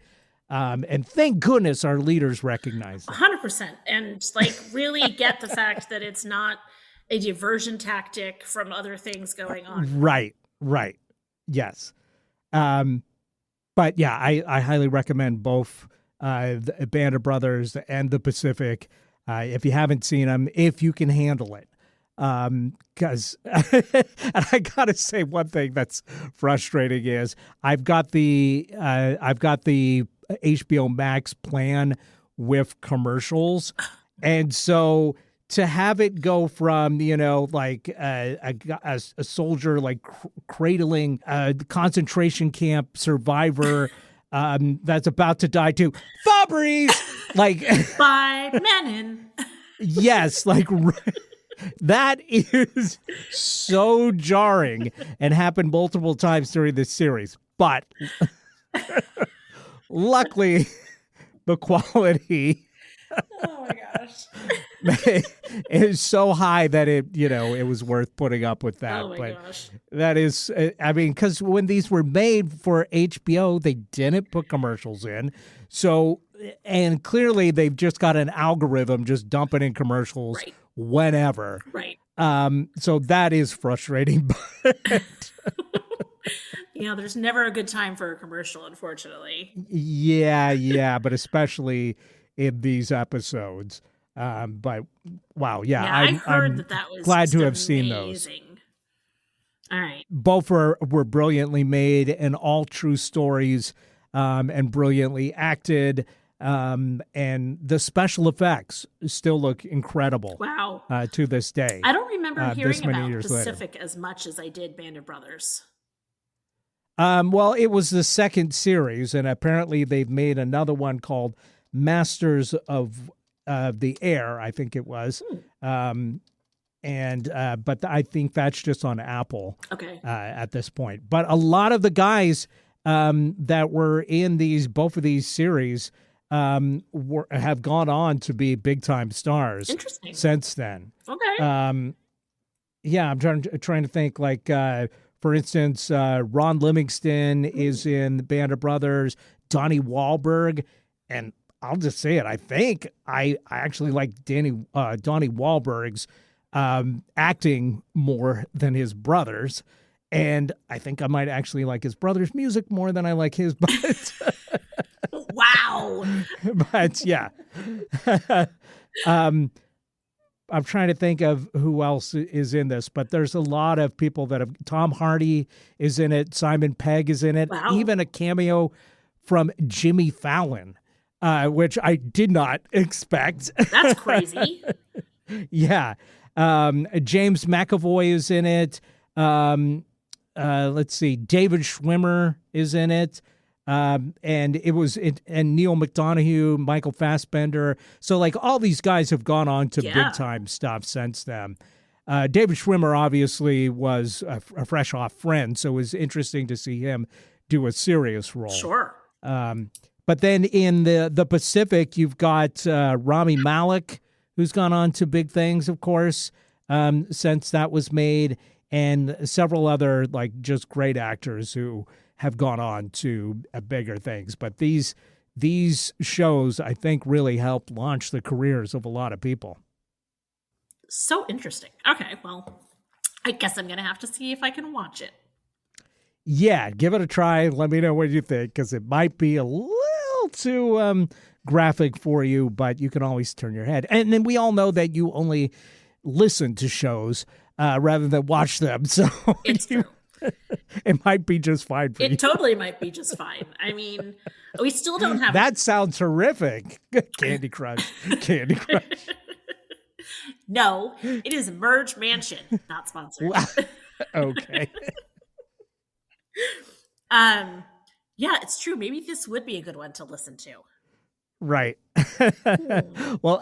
And thank goodness our leaders recognize that. 100%. And really get the fact that it's not a diversion tactic from other things going on. Right. Yes. But yeah, I highly recommend both the Band of Brothers and The Pacific. If you haven't seen them, if you can handle it. Because and I gotta say, one thing that's frustrating is I've got the HBO Max plan with commercials, and so to have it go from a soldier cradling a concentration camp survivor that's about to die to Fabrice by Menon. Yes, that is so jarring and happened multiple times during this series. But luckily, the quality oh my gosh is so high that it was worth putting up with that. Oh my gosh. That is, because when these were made for HBO, they didn't put commercials in. So, and clearly they've just got an algorithm just dumping in commercials whenever. Right. So that is frustrating. There's never a good time for a commercial, unfortunately. Yeah, but especially in these episodes. But wow, I've heard that was glad to have amazing. seen those. All right. Both were brilliantly made and all true stories, and brilliantly acted. And the special effects still look incredible. Wow. To this day. I don't remember hearing about Pacific later. as much as I did Band of Brothers. Well, it was the second series, and apparently they've made another one called Masters of the Air, I think it was. But I think that's just on Apple. Okay. At this point. But a lot of the guys that were in both of these series have gone on to be big time stars. Interesting. Since then. Okay. I'm trying to think, like, for instance, Ron Livingston is in the Band of Brothers, Donnie Wahlberg, and I'll just say it. I think I actually like Donnie Wahlberg's acting more than his brother's, and I think I might actually like his brother's music more than I like his. But wow. But yeah, I'm trying to think of who else is in this, but there's a lot of people that have. Tom Hardy is in it. Simon Pegg is in it. Wow. Even a cameo from Jimmy Fallon, which I did not expect. That's crazy. Yeah. James McAvoy is in it. Let's see. David Schwimmer is in it. And Neil McDonough, Michael Fassbender. So like all these guys have gone on to big time stuff since then. David Schwimmer obviously was a fresh off Friends, so it was interesting to see him do a serious role. Sure. But then in the Pacific, you've got Rami Malek, who's gone on to big things, of course, since that was made, and several other like just great actors who have gone on to bigger things. But these shows, I think, really helped launch the careers of a lot of people. So interesting. Okay, well, I guess I'm going to have to see if I can watch it. Yeah, give it a try. Let me know what you think, because it might be a little too graphic for you, but you can always turn your head. And then we all know that you only listen to shows rather than watch them. So it's true. It might be just fine for you. It totally might be just fine. I mean, we still don't have... That sounds horrific. Candy Crush. Candy Crush. No, it is Merge Mansion, not sponsored. Okay. Yeah, it's true. Maybe this would be a good one to listen to. Right. Well,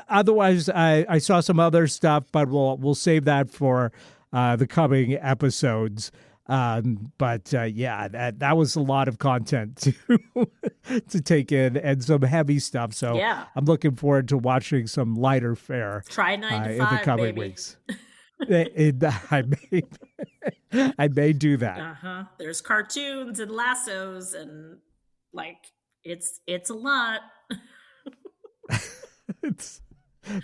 otherwise, I saw some other stuff, but we'll save that for the coming episodes. But yeah, that was a lot of content to take in, and some heavy stuff. So yeah. I'm looking forward to watching some lighter fare. Try 9 to 5, in the coming baby. weeks. I may do that. There's cartoons and lassos, and like it's a lot.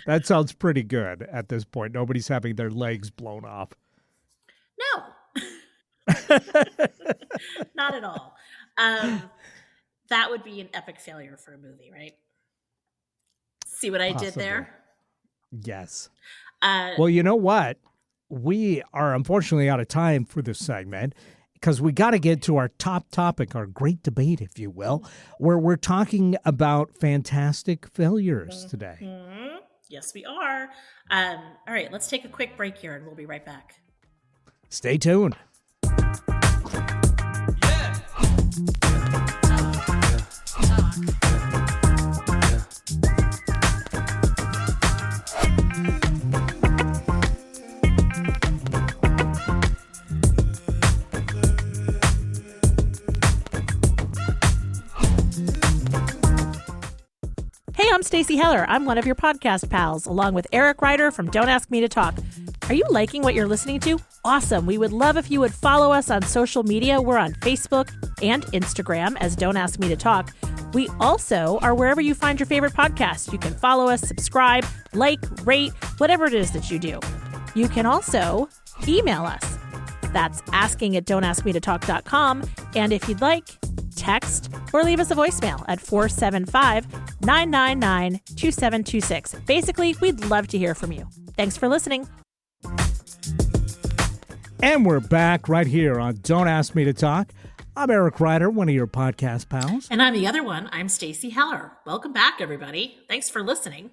That sounds pretty good at this point. Nobody's having their legs blown off. No. Not at all. That would be an epic failure for a movie, right? See what I did there? Yes. Well, you know what? We are unfortunately out of time for this segment, because we got to get to our top topic, our great debate, if you will, where we're talking about fantastic failures today. Yes, we are. All right, let's take a quick break here, and we'll be right back. Stay tuned. Hey, I'm Stacey Heller. I'm one of your podcast pals, along with Eric Ryder from Don't Ask Me to Talk. Are you liking what you're listening to? Awesome. We would love if you would follow us on social media. We're on Facebook and Instagram as Don't Ask Me to Talk. We also are wherever you find your favorite podcast. You can follow us, subscribe, like, rate, whatever it is that you do. You can also email us, That's asking@don'taskmetotalk.com. And if you'd like, text or leave us a voicemail at 475-999-2726. Basically, we'd love to hear from you. Thanks for listening. And we're back right here on Don't Ask Me to Talk. I'm Eric Ryder, one of your podcast pals. And I'm the other one. I'm Stacey Heller. Welcome back, everybody. Thanks for listening.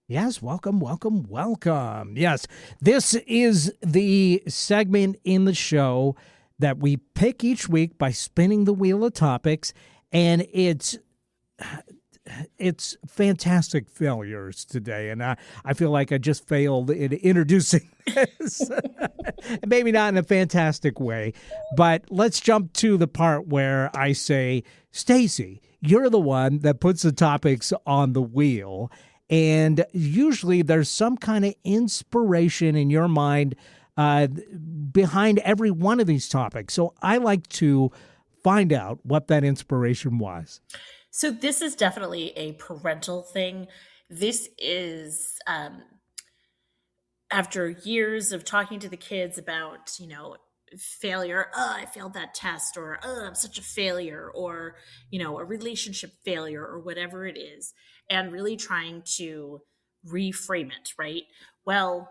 Yes, welcome, welcome, welcome. Yes, this is the segment in the show that we pick each week by spinning the wheel of topics, and it's fantastic failures today, and I feel like I just failed in introducing this. Maybe not in a fantastic way, but let's jump to the part where I say, Stacey, you're the one that puts the topics on the wheel, and usually there's some kind of inspiration in your mind behind every one of these topics. So I like to find out what that inspiration was. So this is definitely a parental thing. This is after years of talking to the kids about, failure. Oh, I failed that test, or oh, I'm such a failure, or, a relationship failure, or whatever it is, and really trying to reframe it, right? Well,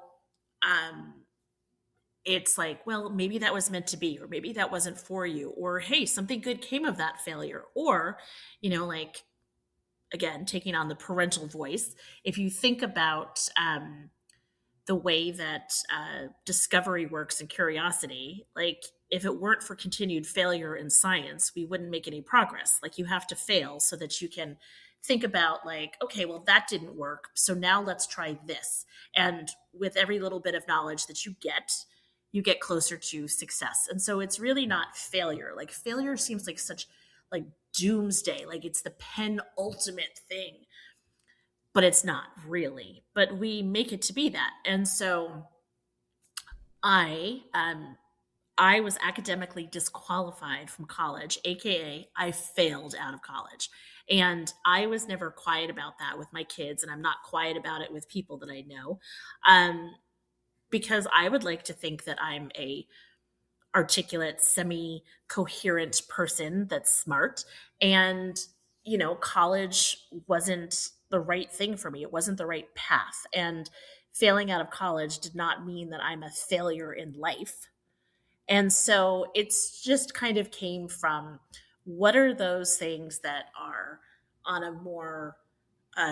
it's like, well, maybe that was meant to be, or maybe that wasn't for you, or hey, something good came of that failure, or, again, taking on the parental voice. If you think about the way that discovery works and curiosity, like if it weren't for continued failure in science, we wouldn't make any progress. Like you have to fail so that you can think about like, okay, well, that didn't work. So now let's try this. And with every little bit of knowledge that you get closer to success. And so it's really not failure. Like failure seems like such like doomsday, like it's the penultimate thing, but it's not really. But we make it to be that. And so I was academically disqualified from college, aka I failed out of college. And I was never quiet about that with my kids, and I'm not quiet about it with people that I know. Because I would like to think that I'm a articulate, semi-coherent person that's smart. And, college wasn't the right thing for me. It wasn't the right path. And failing out of college did not mean that I'm a failure in life. And so it's just kind of came from what are those things that are on a more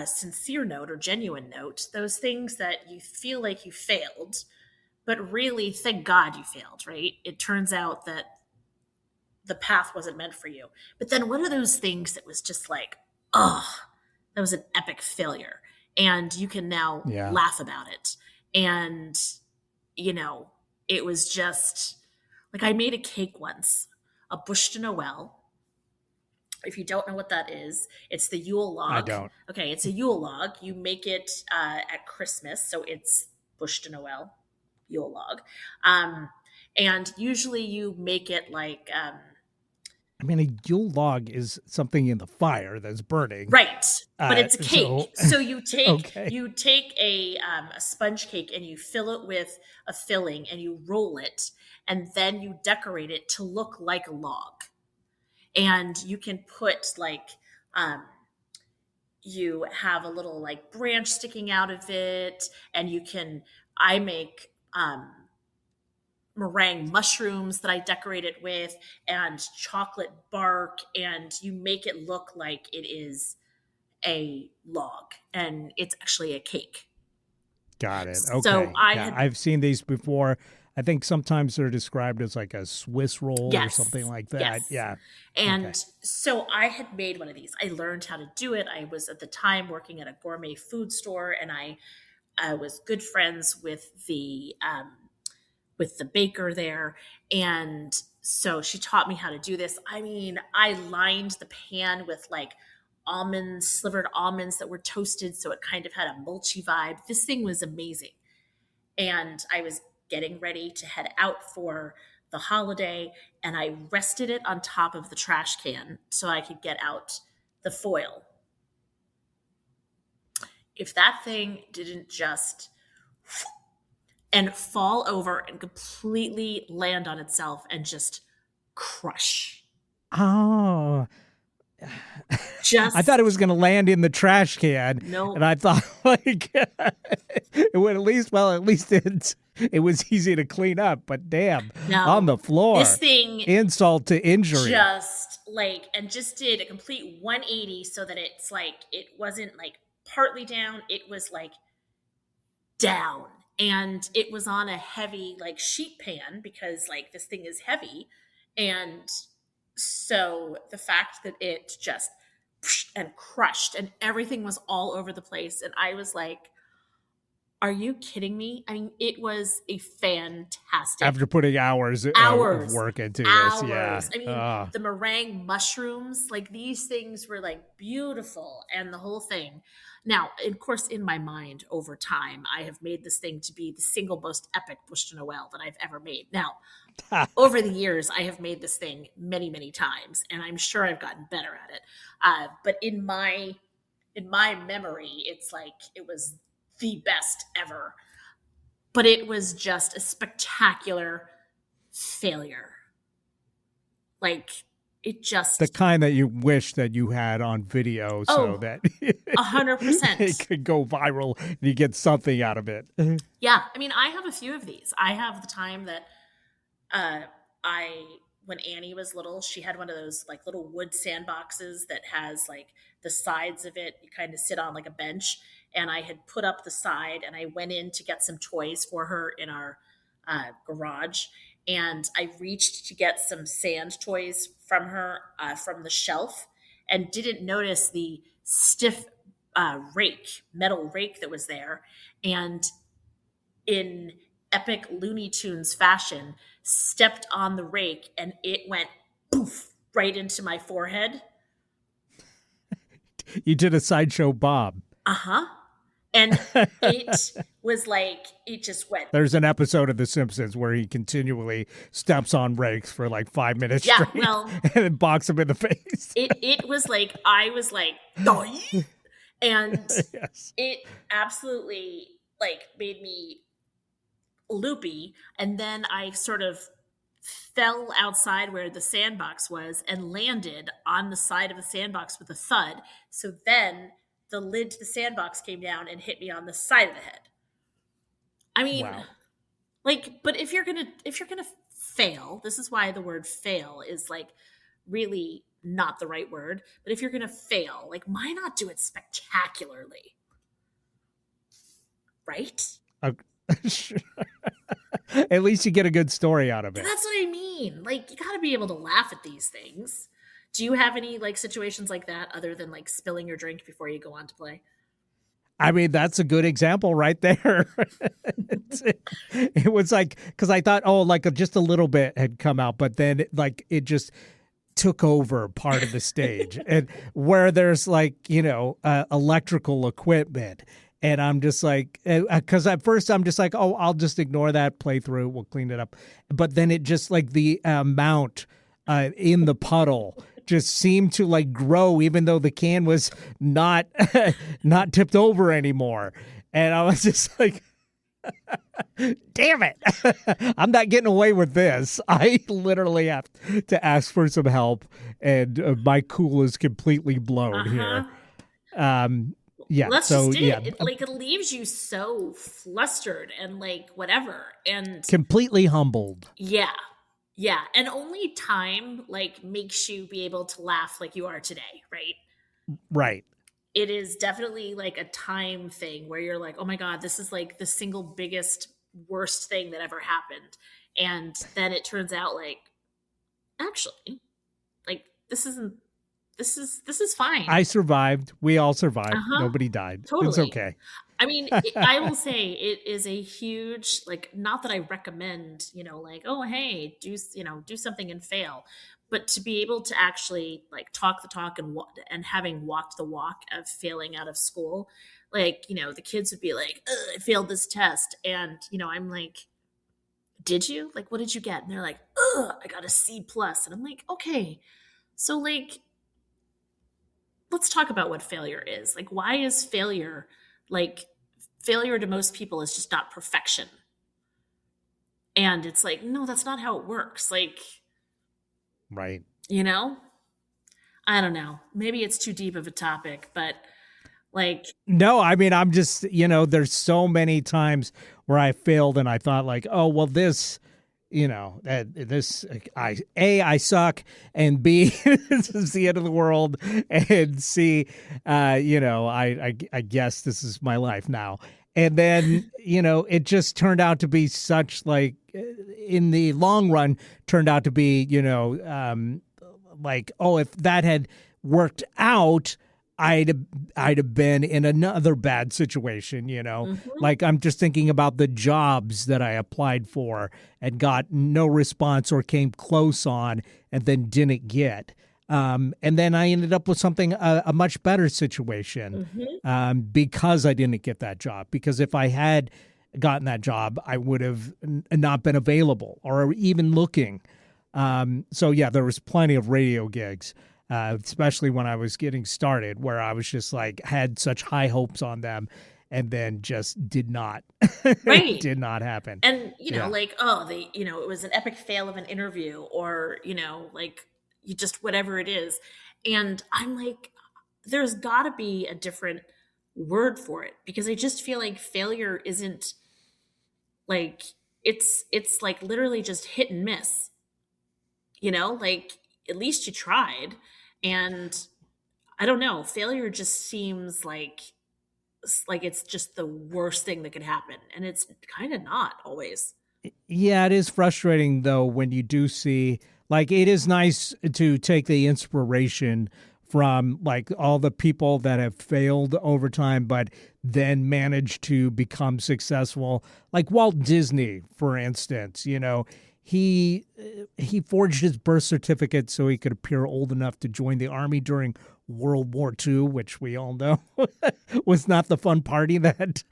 sincere note or genuine note, those things that you feel like you failed, but really, thank God you failed, right? It turns out that the path wasn't meant for you. But then what are those things that was just like, oh, that was an epic failure. And you can now laugh about it. And, it was just like I made a cake once, a bûche de Noël. If you don't know what that is, it's the Yule log. I don't. Okay, it's a Yule log. You make it at Christmas, so it's bûche de Noël, Yule log. And usually you make it like... a Yule log is something in the fire that's burning. Right, but it's a cake. So you take you take a sponge cake and you fill it with a filling and you roll it, and then you decorate it to look like a log. And you can put like, you have a little like branch sticking out of it, and I make meringue mushrooms that I decorate it with, and chocolate bark, and you make it look like it is a log, and it's actually a cake. Got it. Okay. So I've seen these before. I think sometimes they're described as like a Swiss roll or something like that. Yes. Yeah. And so I had made one of these. I learned how to do it. I was at the time working at a gourmet food store, and I was good friends with the baker there. And so she taught me how to do this. I mean, I lined the pan with like slivered almonds that were toasted, so it kind of had a mulchy vibe. This thing was amazing. And I was getting ready to head out for the holiday, and I rested it on top of the trash can so I could get out the foil. If that thing didn't just and fall over and completely land on itself and just crush. Oh, Just I thought it was going to land in the trash can. Nope. And I thought like it would at least it was easy to clean up, but damn, No, on the floor. this thing insult to injury. just did a complete 180 so that it's like it wasn't like partly down, it was like down, and it was on a heavy like sheet pan because like this thing is heavy. And so the fact that it just and crushed and everything was all over the place, and I was like, are you kidding me? I mean, it was a fantastic. After putting hours of work into this, yeah. I mean, the meringue mushrooms, like these things were like beautiful, and the whole thing. Now, of course, in my mind, over time, I have made this thing to be the single most epic bûche de Noël that I've ever made. Now, over the years, I have made this thing many, many times, and I'm sure I've gotten better at it. But in my memory, it's like it was the best ever. But it was just a spectacular failure. Like, it just... The kind that you wish that you had on video so that 100%. It could go viral and you get something out of it. Yeah. I mean, I have a few of these. I have the time that when Annie was little, she had one of those like little wood sandboxes that has like the sides of it. You kind of sit on like a bench. And I had put up the side, and I went in to get some toys for her in our garage. And I reached to get some sand toys from her from the shelf, and didn't notice the stiff metal rake that was there. And in epic Looney Tunes fashion, stepped on the rake, and it went poof right into my forehead. You did a Sideshow Bob. Uh-huh. And it was like, it just went. There's an episode of The Simpsons where he continually steps on rakes for like 5 minutes straight, well, and then box him in the face. It was like, I was like, Dolly. And yes. It absolutely like made me loopy. And then I sort of fell outside where the sandbox was and landed on the side of the sandbox with a thud. So then the lid to the sandbox came down and hit me on the side of the head. I mean, wow. Like, but if you're gonna fail, this is why the word fail is like really not the right word. But if you're gonna fail, like, why not do it spectacularly? Right? At least you get a good story out of it. That's what I mean. Like, you got to be able to laugh at these things. Do you have any like situations like that other than like spilling your drink before you go on to play? I mean, that's a good example right there. It was like, because I thought, like just a little bit had come out, but then it just took over part of the stage, and where there's like, electrical equipment. And I'm just like, because at first I'm just like, I'll just ignore that, play through, we'll clean it up. But then it just like the amount in the puddle just seemed to like grow, even though the can was not tipped over anymore. And I was just like, damn it, I'm not getting away with this. I literally have to ask for some help, and my cool is completely blown here. Yeah. That's so just it. yeah, It leaves you so flustered and like whatever, and completely humbled. Yeah. Yeah. And only time like makes you be able to laugh like you are today, right? Right. It is definitely like a time thing where you're like, oh my God, this is like the single biggest, worst thing that ever happened. And then it turns out like, actually, like this is fine. I survived. We all survived. Nobody died. Totally. It's okay. I mean, I will say it is a huge, like, not that I recommend, like, oh, hey, do something and fail, but to be able to actually like talk the talk and having walked the walk of failing out of school, like, the kids would be like, I failed this test. And, I'm like, did you? Like, what did you get? And they're like, I got a C+. And I'm like, okay, so like, let's talk about what failure is. Like, why is failure, like, failure to most people is just not perfection. And it's like, no, that's not how it works. Like, Right. you know, I don't know. Maybe it's too deep of a topic, but like, No, I mean, I'm just, there's so many times where I failed and I thought like, oh, well, this, I suck, and B, this is the end of the world, and C, I guess this is my life now. And then, it just turned out to be such like, in the long run, turned out to be, like, oh, if that had worked out, I'd have been in another bad situation, Like I'm just thinking about the jobs that I applied for and got no response or came close on and then didn't get. And then I ended up with something, a much better situation because I didn't get that job. Because if I had gotten that job, I would have not been available or even looking. So, yeah, there was plenty of radio gigs. Especially when I was getting started, where I was just like had such high hopes on them, and then just did not, right. did not happen. And like, oh, it was an epic fail of an interview, or like you just whatever it is. And I'm like, there's got to be a different word for it, because I just feel like failure isn't like it's like literally just hit and miss. Like at least you tried. And I don't know, failure just seems like it's just the worst thing that could happen. And it's kind of not always. Yeah, it is frustrating, though, when you do see, like, it is nice to take the inspiration from, like, all the people that have failed over time, but then managed to become successful. Like Walt Disney, for instance, He forged his birth certificate so he could appear old enough to join the army during World War II, which we all know was not the fun party that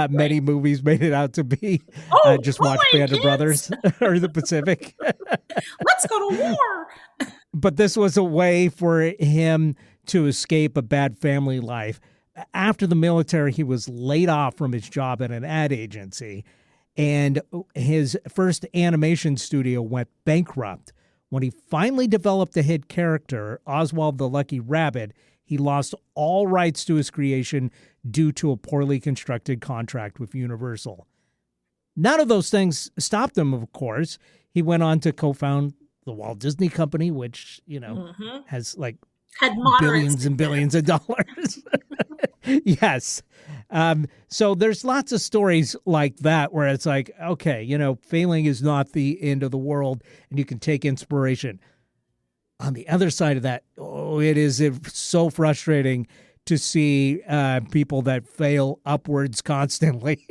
many movies made it out to be. Just watch Band of Brothers or the Pacific. Let's go to war. But this was a way for him to escape a bad family life. After the military, he was laid off from his job at an ad agency. And his first animation studio went bankrupt. When he finally developed a hit character, Oswald the Lucky Rabbit, he lost all rights to his creation due to a poorly constructed contract with Universal. None of those things stopped him, of course. He went on to co-found the Walt Disney Company, which, has like billions and billions of dollars. Yes. So there's lots of stories like that where it's like, okay, failing is not the end of the world and you can take inspiration. On the other side of that, it is so frustrating to see people that fail upwards constantly.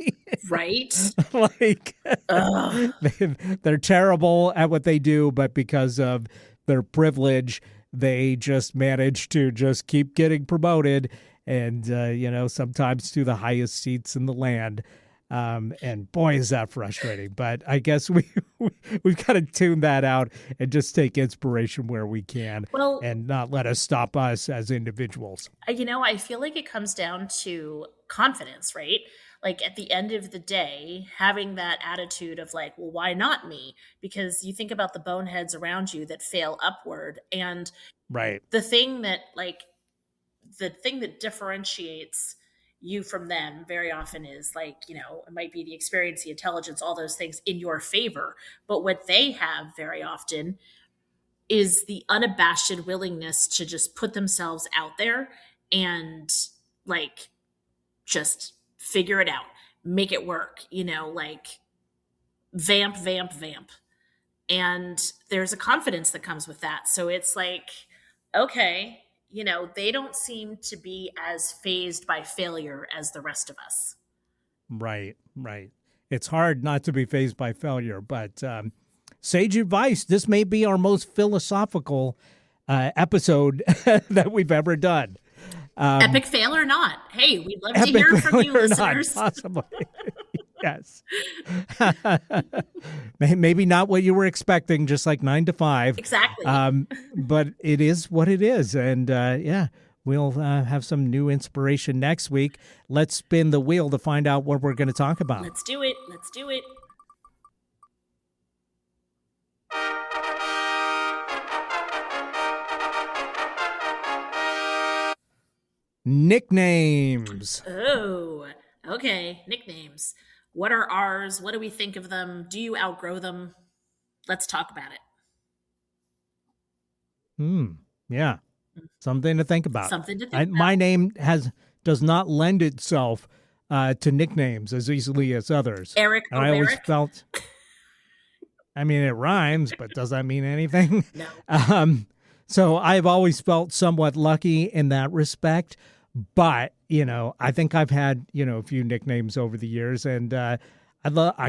Right? Like, they're terrible at what they do, but because of their privilege, they just manage to just keep getting promoted. And, sometimes to the highest seats in the land. And boy, is that frustrating. But I guess we've got to tune that out and just take inspiration where we can, and not let us stop us as individuals. I feel like it comes down to confidence, right? Like at the end of the day, having that attitude of like, well, why not me? Because you think about the boneheads around you that fail upward. And right. The thing that differentiates you from them very often is like, it might be the experience, the intelligence, all those things in your favor. But what they have very often is the unabashed willingness to just put themselves out there and like just figure it out, make it work, like vamp. And there's a confidence that comes with that. So it's like, okay, they don't seem to be as fazed by failure as the rest of us. Right. It's hard not to be fazed by failure, but sage advice. This may be our most philosophical episode that we've ever done. Epic fail or not? Hey, we'd love to hear from you, listeners. Not, possibly. Yes. Maybe not what you were expecting, just like 9 to 5. Exactly. But it is what it is. And we'll have some new inspiration next week. Let's spin the wheel to find out what we're going to talk about. Let's do it. nicknames. Oh, okay. Nicknames. What are ours? What do we think of them? Do you outgrow them? Let's talk about it. Yeah. Something to think about. Something to think about. My name does not lend itself to nicknames as easily as others. Eric and I always felt, I mean, it rhymes, but does that mean anything? No. So I've always felt somewhat lucky in that respect. But, I think I've had, a few nicknames over the years, and I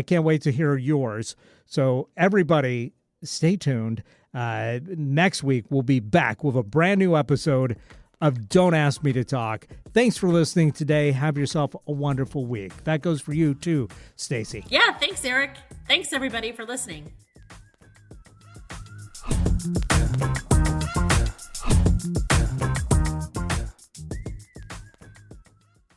can't wait to hear yours. So everybody, stay tuned. Next week, we'll be back with a brand new episode of Don't Ask Me to Talk. Thanks for listening today. Have yourself a wonderful week. That goes for you too, Stacy. Yeah, thanks, Eric. Thanks, everybody, for listening.